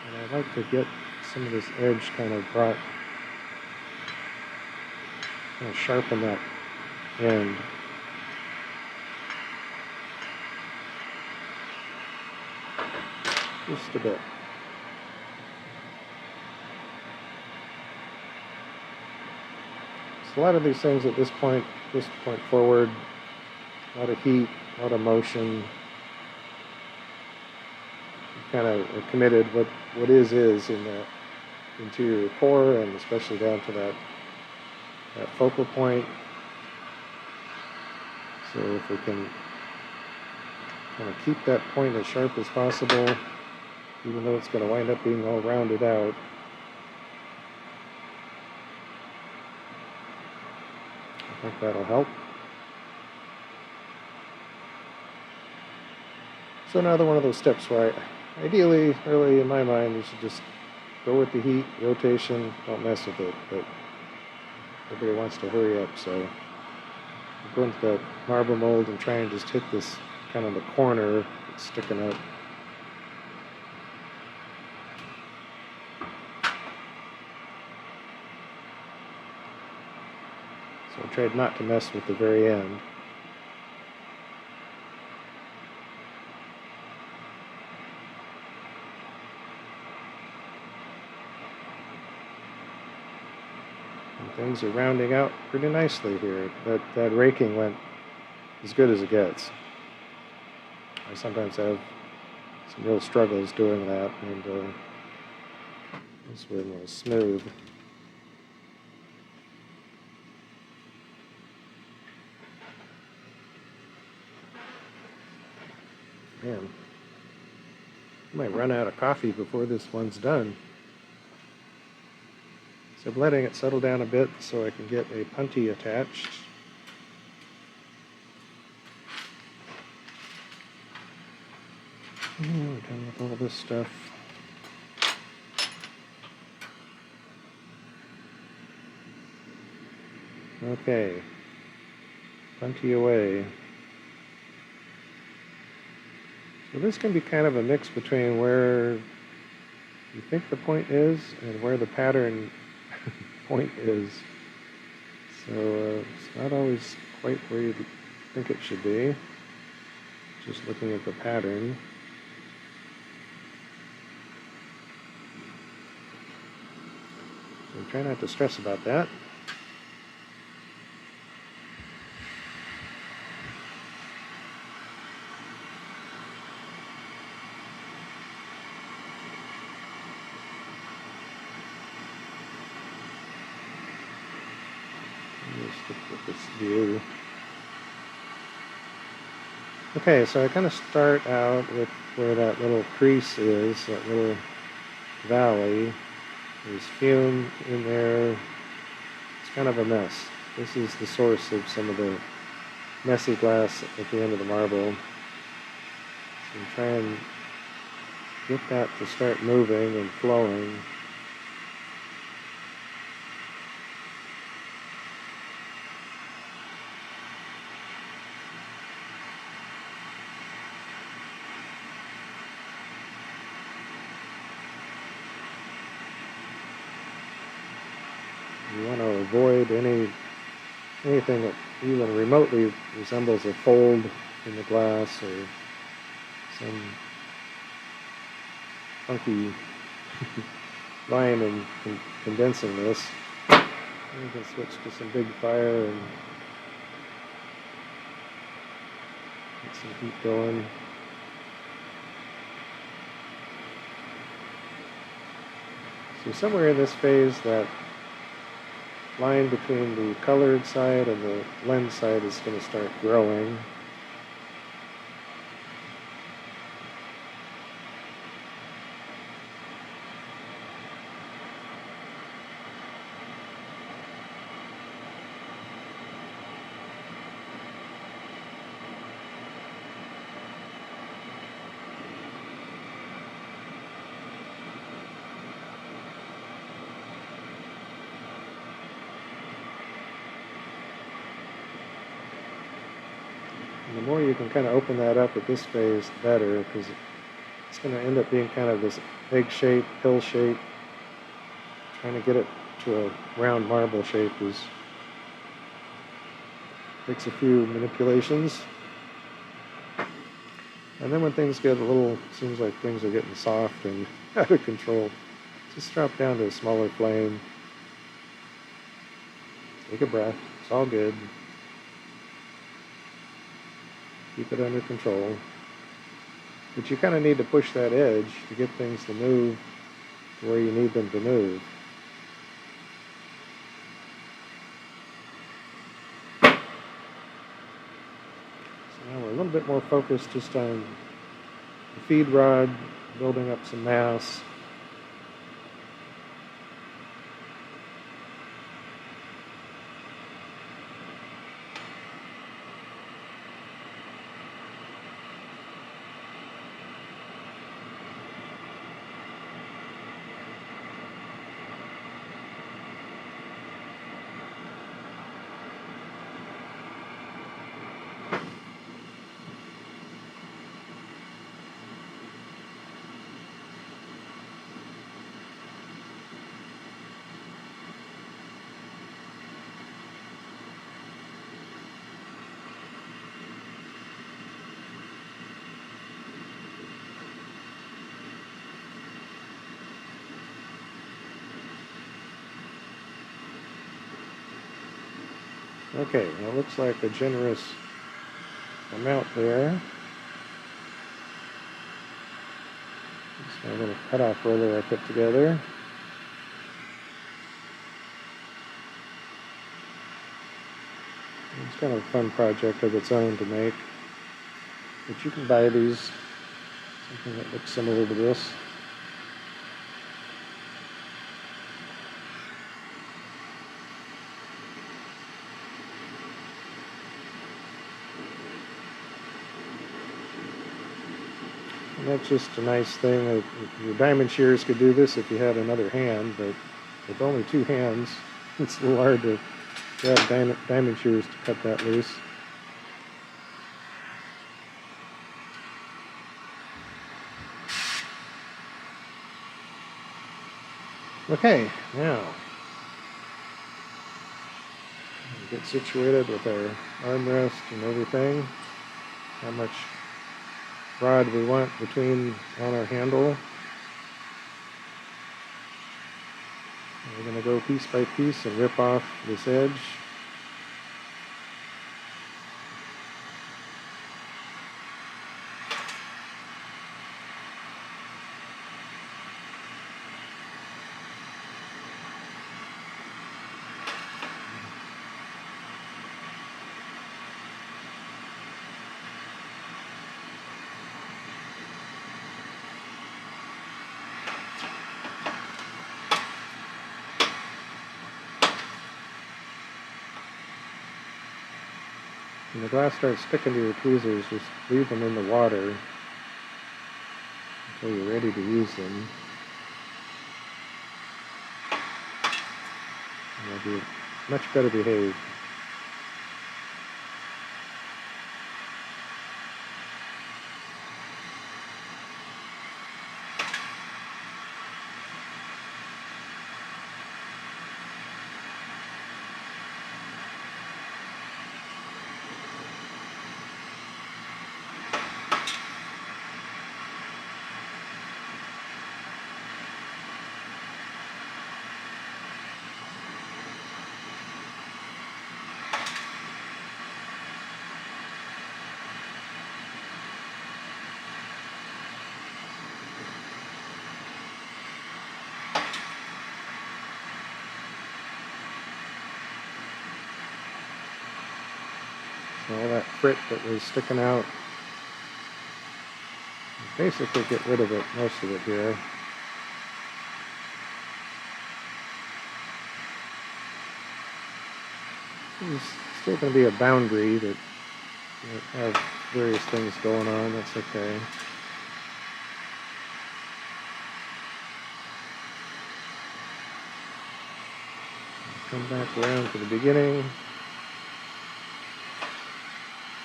And I'd like to get some of this edge kind of brought, kind of sharpen that end. Just a bit. So a lot of these things at this point forward, a lot of heat, a lot of motion. Kind of committed what is in the interior core, and especially down to that focal point. So if we can kind of keep that point as sharp as possible, even though it's going to wind up being all rounded out. I think that'll help. So another one of those steps where ideally, early in my mind, you should just go with the heat, rotation, don't mess with it, but everybody wants to hurry up, so go into the marble mold and try and just hit this kind of the corner that's sticking up. So I tried not to mess with the very end. And things are rounding out pretty nicely here. That raking went as good as it gets. I sometimes have some real struggles doing that, and this one was smooth. Man, I might run out of coffee before this one's done. So I'm letting it settle down a bit so I can get a punty attached. Oh, we're done with all this stuff. Okay, punty away. So this can be kind of a mix between where you think the point is and where the pattern point is. So it's not always quite where you think it should be, just looking at the pattern. So try not to stress about that. Stick with this view. Okay, so I kind of start out with where that little crease is, that little valley. There's fume in there. It's kind of a mess. This is the source of some of the messy glass at the end of the marble. So I'm trying to get that to start moving and flowing. You want to avoid anything that even remotely resembles a fold in the glass or some funky line in condensing this. You can switch to some big fire and Get some heat going. So somewhere in this phase, that line between the colored side and the lens side is going to start growing. And the more you can kind of open that up at this phase, the better, because it's going to end up being kind of this egg shape, pill shape. Trying to get it to a round marble shape takes a few manipulations. And then when things get a little, seems like things are getting soft and out of control, just drop down to a smaller flame. Take a breath. It's all good. Keep it under control. But you kind of need to push that edge to get things to move to where you need them to move. So now we're a little bit more focused just on the feed rod, building up some mass. Okay, that looks like a generous amount there. Just my little cutoff roller I put together. It's kind of a fun project of its own to make. But you can buy these, something that looks similar to this. And that's just a nice thing. Your diamond shears could do this if you had another hand, but with only two hands, it's a little hard to have diamond shears to cut that loose. Okay, now get situated with our armrest and everything. How much rod we want between on our handle. We're going to go piece by piece and rip off this edge. When the glass starts sticking to your tweezers, just leave them in the water until you're ready to use them. And they'll be much better behaved. all that frit that was sticking out. Basically get rid of it, most of it here. There's still going to be a boundary that have various things going on. That's okay. Come back around to the beginning.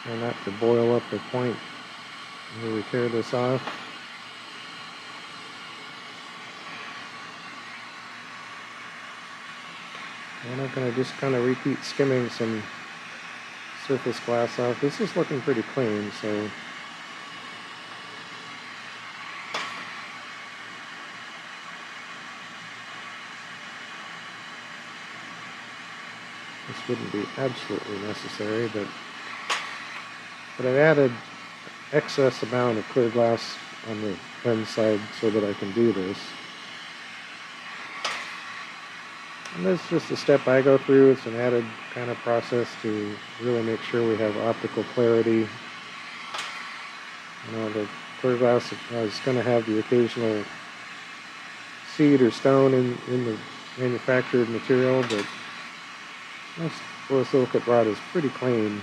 Try not to boil up the point when we tear this off. And I'm going to just kind of repeat skimming some surface glass off. This is looking pretty clean, so this wouldn't be absolutely necessary, but I've added excess amount of clear glass on the lens side so that I can do this. And that's just a step I go through. It's an added kind of process to really make sure we have optical clarity. You know, the clear glass is going to have the occasional seed or stone in the manufactured material, but most borosilicate rod is pretty clean.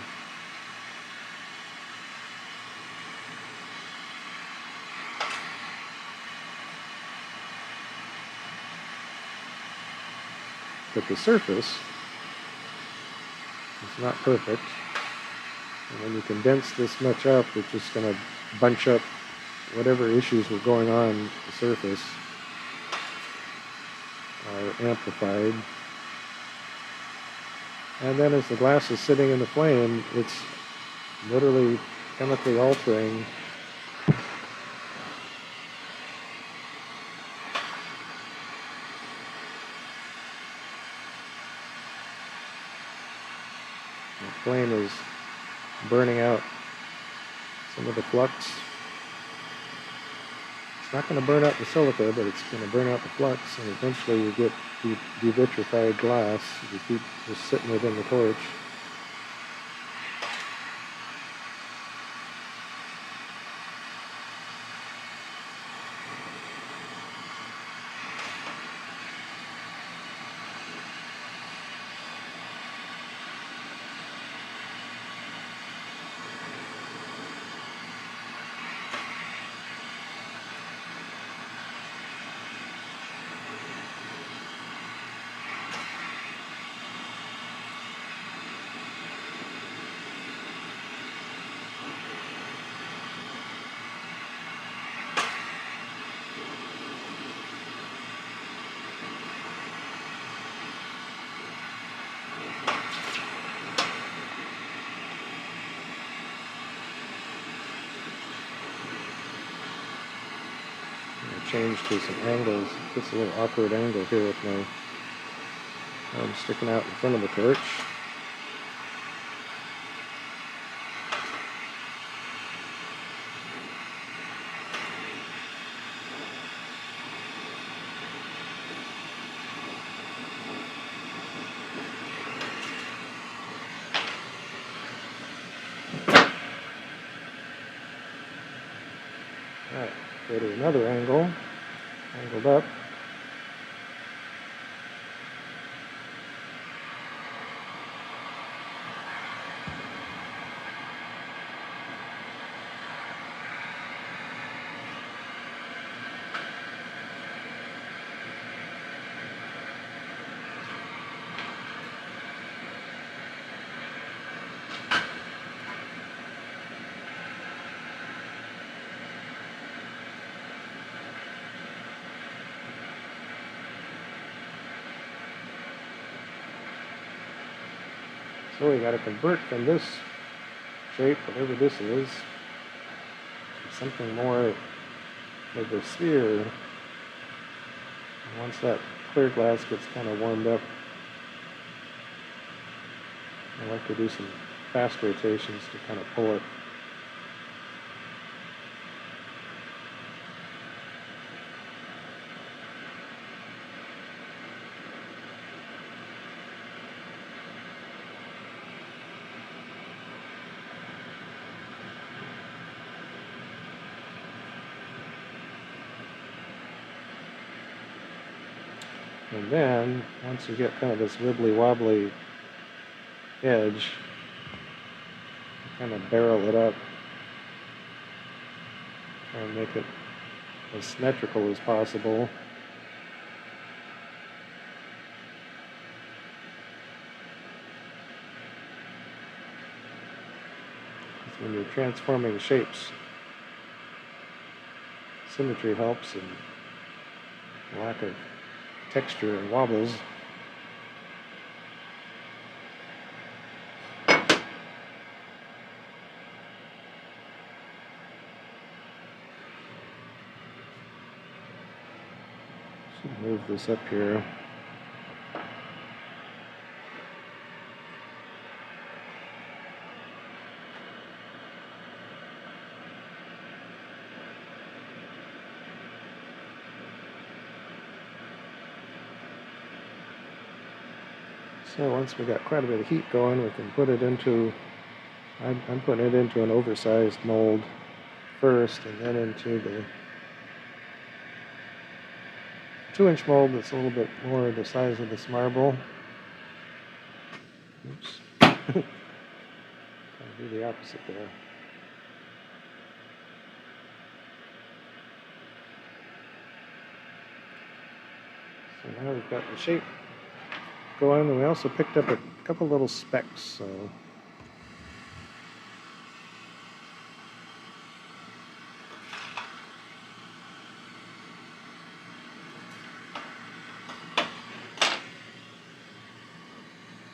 But the surface is not perfect. And when you condense this much up, it's just going to bunch up whatever issues were going on the surface are amplified. And then as the glass is sitting in the flame, it's literally chemically altering the flame is burning out some of the flux. It's not going to burn out the silica, but it's going to burn out the flux, and eventually you get devitrified glass if you keep just sitting it in the torch. Change to some angles. It's a little awkward angle here with my arm sticking out in front of the torch. Alright, go to another angle, angled up. So we got to convert from this shape, whatever this is, to something more like a sphere. And once that clear glass gets kind of warmed up, I like to do some fast rotations to kind of pull it. And then, once you get kind of this wibbly wobbly edge, kind of barrel it up. Try and make it as symmetrical as possible. Because when you're transforming shapes, symmetry helps, and lack of texture and wobbles. Should move this up here. So once we got quite a bit of heat going, we can put it into, I'm putting it into an oversized mold first, and then into the 2-inch mold that's a little bit more the size of this marble. Oops. Trying to do the opposite there. So now we've got the shape going, and we also picked up a couple little specks, so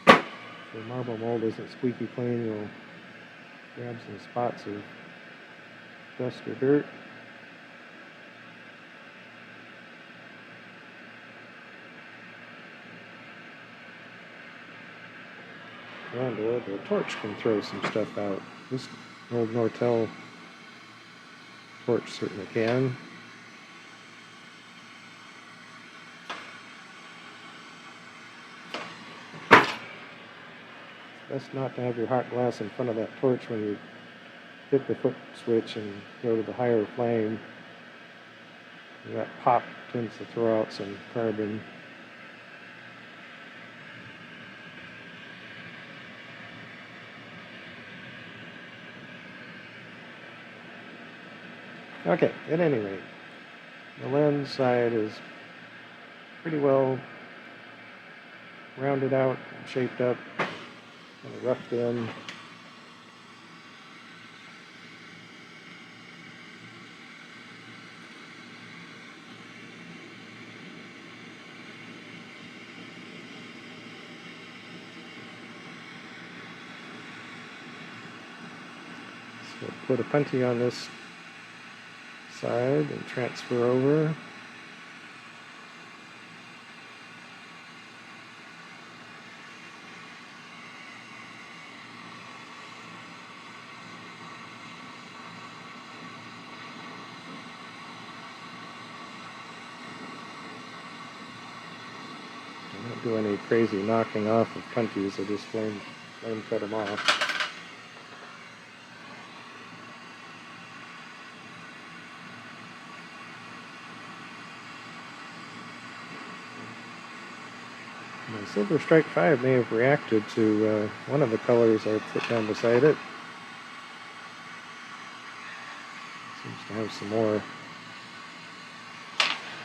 if the marble mold isn't squeaky clean, you'll grab some spots of dust or dirt. And the torch can throw some stuff out. This old Nortel torch certainly can. Best not to have your hot glass in front of that torch when you hit the foot switch and go to the higher flame. That pop tends to throw out some carbon. Okay, at any rate, the lens side is pretty well rounded out, shaped up, kind of roughed in. So put a puntee on this side and transfer over. I don't do any crazy knocking off of puntees, I just flame cut them off. The Silver Strike 5 may have reacted to one of the colors I put down beside it. Seems to have some more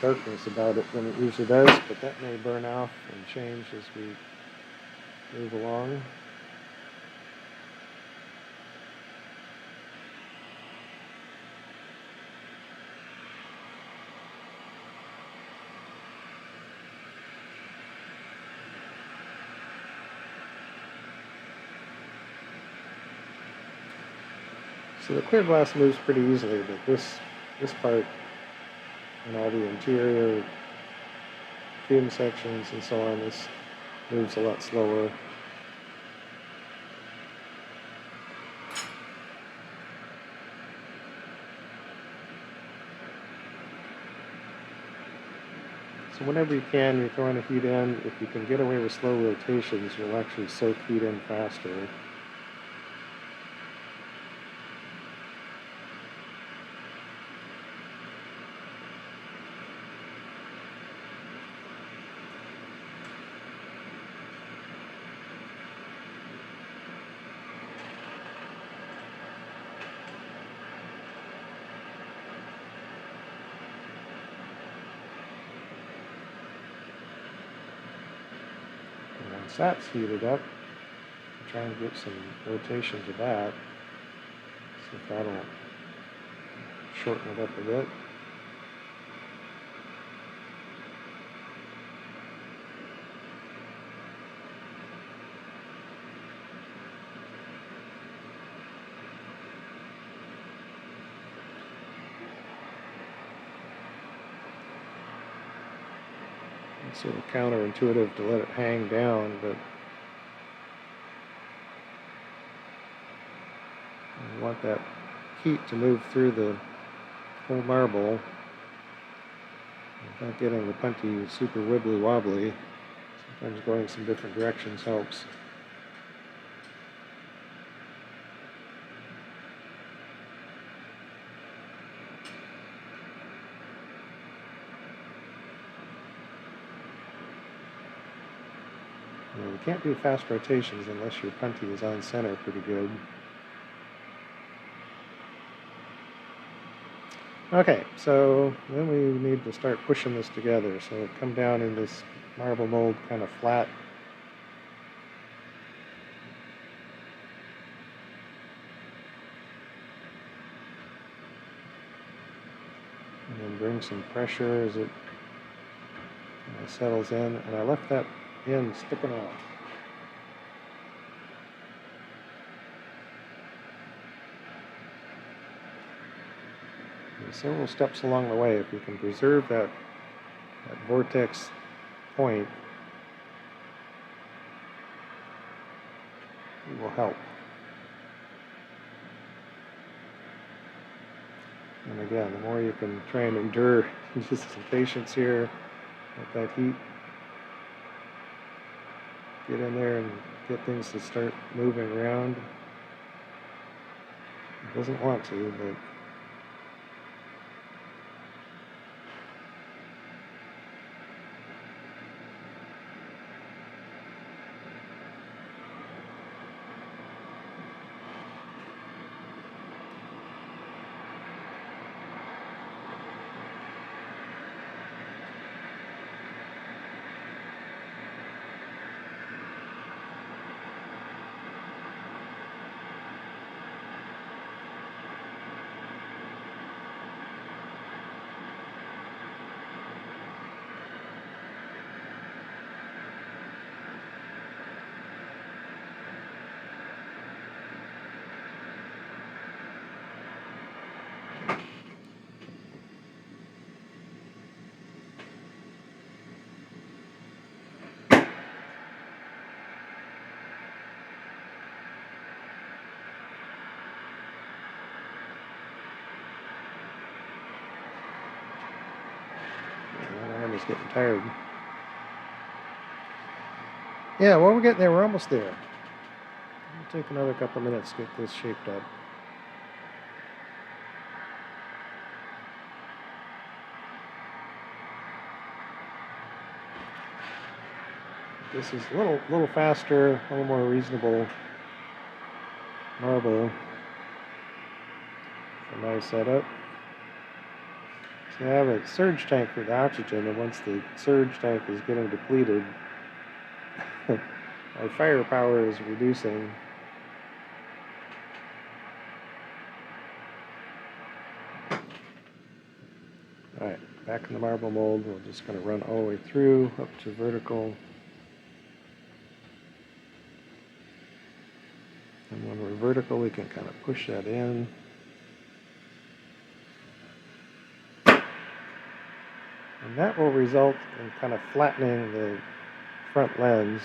darkness about it than it usually does, but that may burn off and change as we move along. So the clear glass moves pretty easily, but this part and all the interior fume sections and so on, this moves a lot slower. So whenever you can, you're throwing a heat in. If you can get away with slow rotations, you'll actually soak heat in faster. Once that's heated up, I'm trying to get some rotations of that. See if that'll shorten it up a bit. It's sort of counterintuitive to let it hang down, but I want that heat to move through the whole marble without getting the punty super wibbly wobbly. Sometimes going some different directions helps. You can't do fast rotations unless your punty is on center pretty good. Okay, so then we need to start pushing this together. So come down in this marble mold kind of flat. And then bring some pressure as it kind of settles in. And I left that end sticking out. Several steps along the way, if you can preserve that vortex point, it will help. And again, the more you can try and endure, just some patience here, let that heat get in there and get things to start moving around. It doesn't want to, but is getting tired. Yeah, well, we're getting there. We're almost there. It'll take another couple of minutes to get this shaped up. This is a little faster, a little more reasonable marble for my setup. So I have a surge tank for the oxygen, and once the surge tank is getting depleted, our firepower is reducing. Alright, back in the marble mold, we're just going to run all the way through, up to vertical. And when we're vertical, we can kind of push that in. And that will result in kind of flattening the front lens.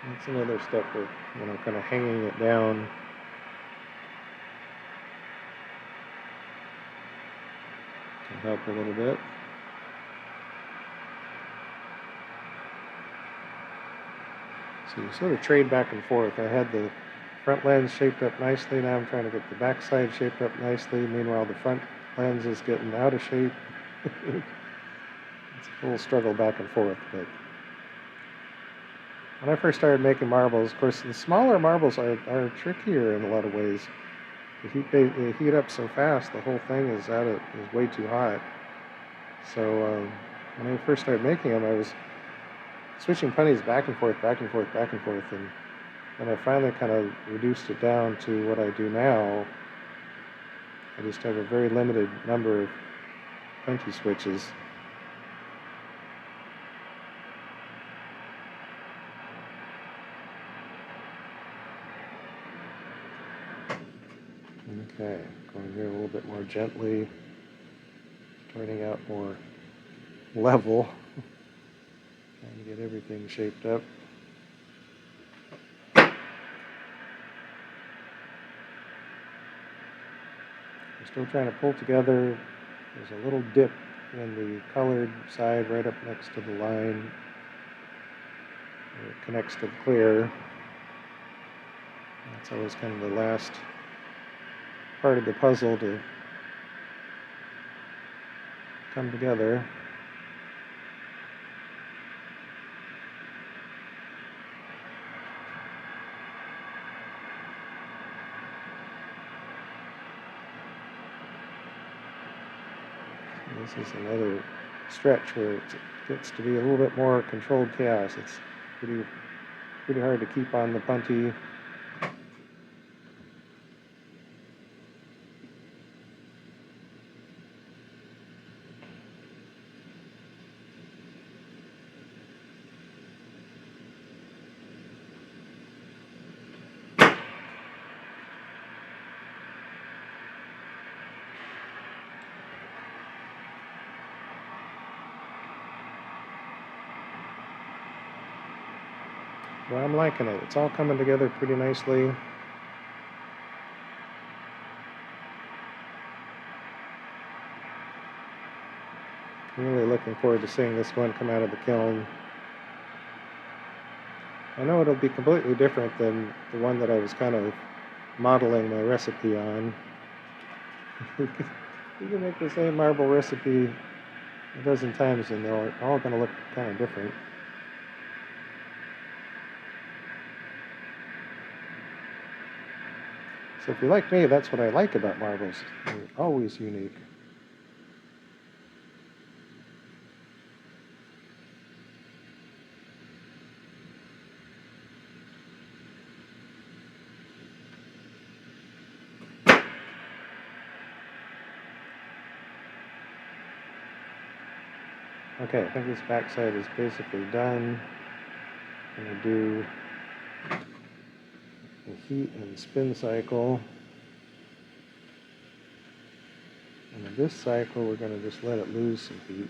That's another step of, kind of hanging it down. Can help a little bit. So you sort of trade back and forth. I had the front lens shaped up nicely. Now I'm trying to get the back side shaped up nicely. Meanwhile, the front lens is getting out of shape. It's a little struggle back and forth, but when I first started making marbles, of course, the smaller marbles are trickier in a lot of ways. They heat up so fast, the whole thing is way too hot. So when I first started making them, I was switching punties back and forth, back and forth, back and forth, and when I finally kind of reduced it down to what I do now, I just have a very limited number of punty switches. Okay, going here a little bit more gently, turning out more level, trying to get everything shaped up. I'm still trying to pull together. There's a little dip in the colored side right up next to the line where it connects to the clear. That's always kind of the last part of the puzzle to come together. This is another stretch where it gets to be a little bit more controlled chaos. It's pretty hard to keep on the punty. Well, I'm liking it. It's all coming together pretty nicely. Really looking forward to seeing this one come out of the kiln. I know it'll be completely different than the one that I was kind of modeling my recipe on. You can make the same marble recipe a dozen times and they're all going to look kind of different. So if you're like me, that's what I like about marbles. They're always unique. Okay, I think this backside is basically done. I'm going to do a heat and spin cycle. And in this cycle, we're going to just let it lose some heat.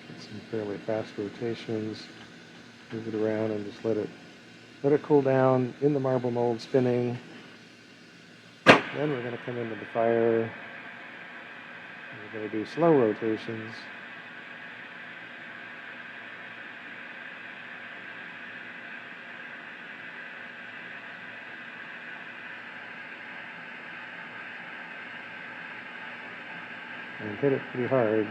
Get some fairly fast rotations. Move it around and just let it cool down in the marble mold spinning. Then we're going to come into the fire. We're going to do slow rotations. And hit it pretty hard.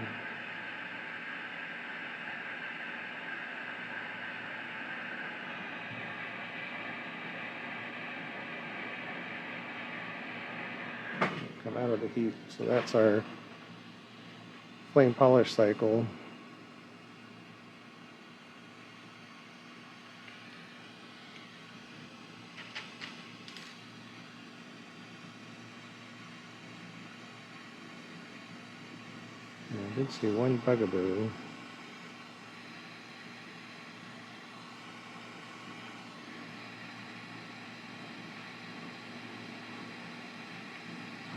Come out of the heat. So that's our flame polish cycle. I did see one bugaboo.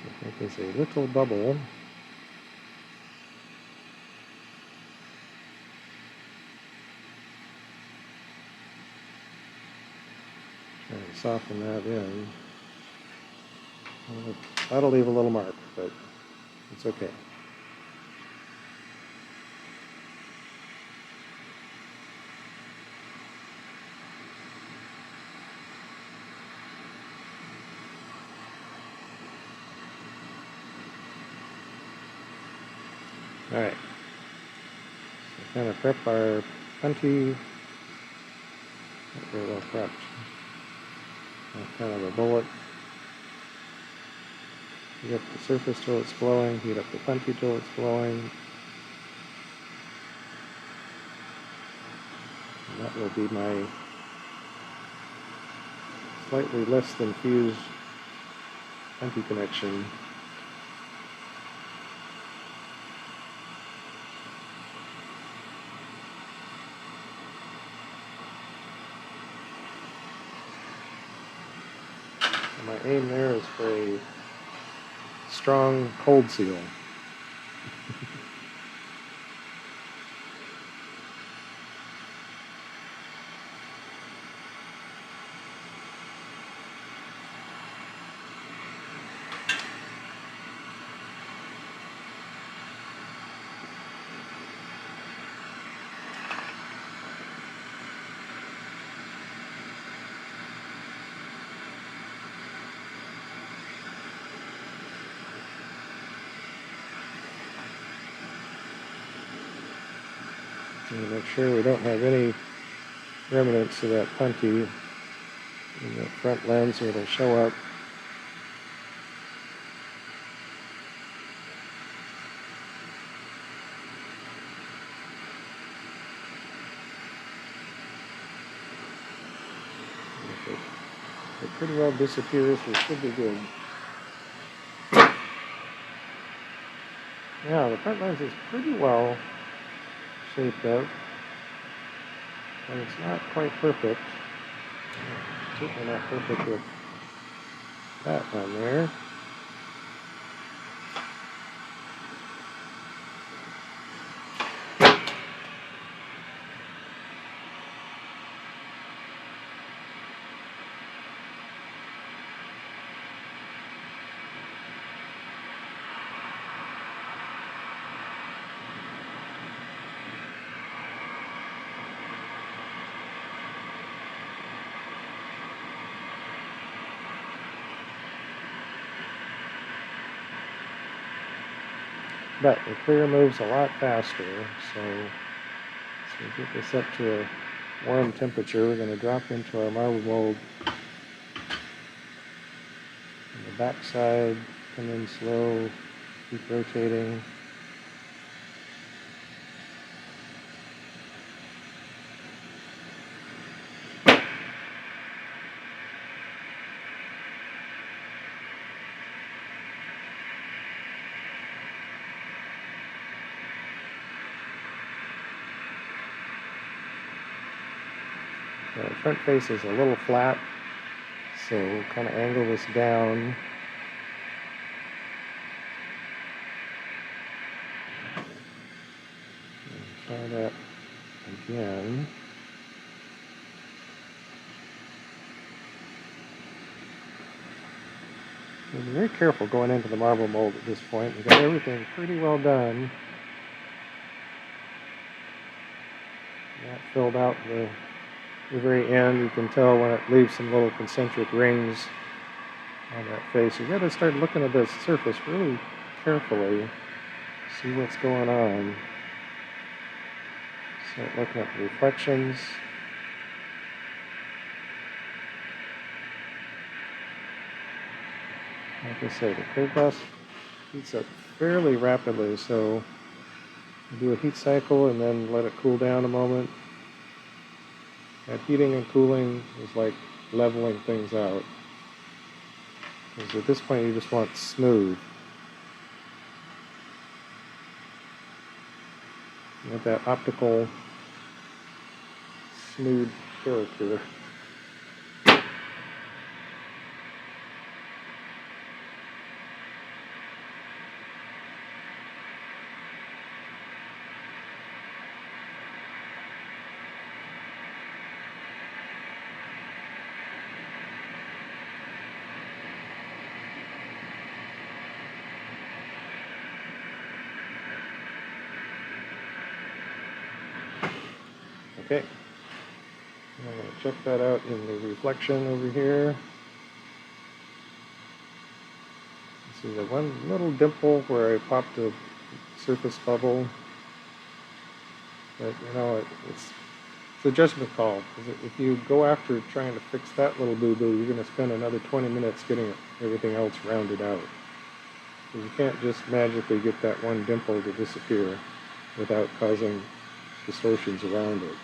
I think there's a little bubble. Try to soften that in. Well, that'll leave a little mark, but it's okay. All right, so kind of prep our punty, not very well prepped, kind of a bullet Heat up the surface till it's glowing, heat up the puntty till it's glowing. And that will be my slightly less than fused puntty connection. And my aim there is for a strong cold seal. And make sure we don't have any remnants of that puntty in the front lens, so it'll show up. If it pretty well disappears, we should be good. Yeah, the front lens is pretty well shaped up, but it's not quite perfect. Certainly not perfect with that one there. But the clear moves a lot faster, so we get this up to a warm temperature. We're going to drop into our marble mold on the back side, come in slow, keep rotating. The front face is a little flat, so we'll kind of angle this down. And try that again. So be very careful going into the marble mold at this point. We've got everything pretty well done. That filled out the very end. You can tell when it leaves some little concentric rings on that face. You got to start looking at this surface really carefully, see what's going on. Start looking at the reflections. Like I said, the clear glass heats up fairly rapidly, so you do a heat cycle and then let it cool down a moment. That heating and cooling is like leveling things out. Because at this point you just want smooth. You want that optical smooth character. Okay, I'm going to check that out in the reflection over here. See the one little dimple where I popped a surface bubble. But you know, it's a judgment call. Because if you go after trying to fix that little boo-boo, you're going to spend another 20 minutes getting everything else rounded out. You can't just magically get that one dimple to disappear without causing distortions around it.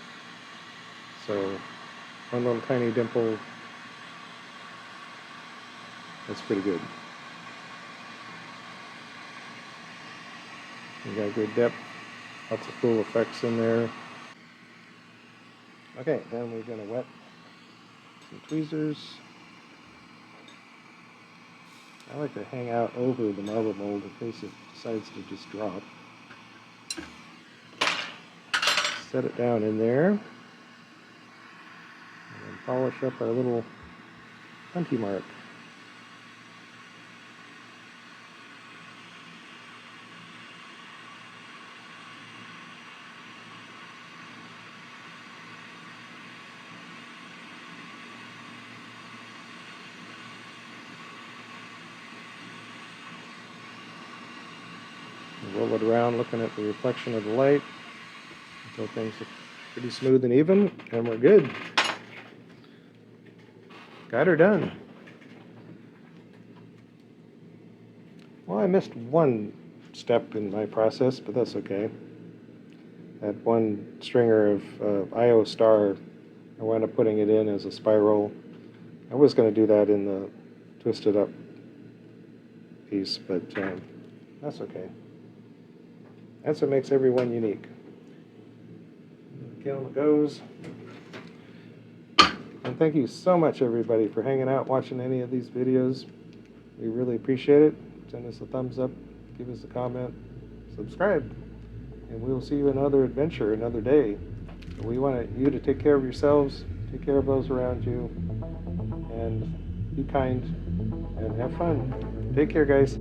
So one little tiny dimple, that's pretty good. You got good depth, lots of cool effects in there. Okay, then we're going to wet some tweezers. I like to hang out over the marble mold in case it decides to just drop. Set it down in there. And then polish up our little punty mark. Roll it around looking at the reflection of the light until things look pretty smooth and even, and we're good. Got her done. Well, I missed one step in my process, but that's okay. That one stringer of IO star, I wound up putting it in as a spiral. I was going to do that in the twisted up piece, but that's okay. That's what makes everyone unique. Kiln goes. And thank you so much, everybody, for hanging out, watching any of these videos. We really appreciate it. Send us a thumbs up, give us a comment, subscribe, and we will see you in another adventure, another day. We want you to take care of yourselves, take care of those around you, and be kind and have fun. Take care, guys.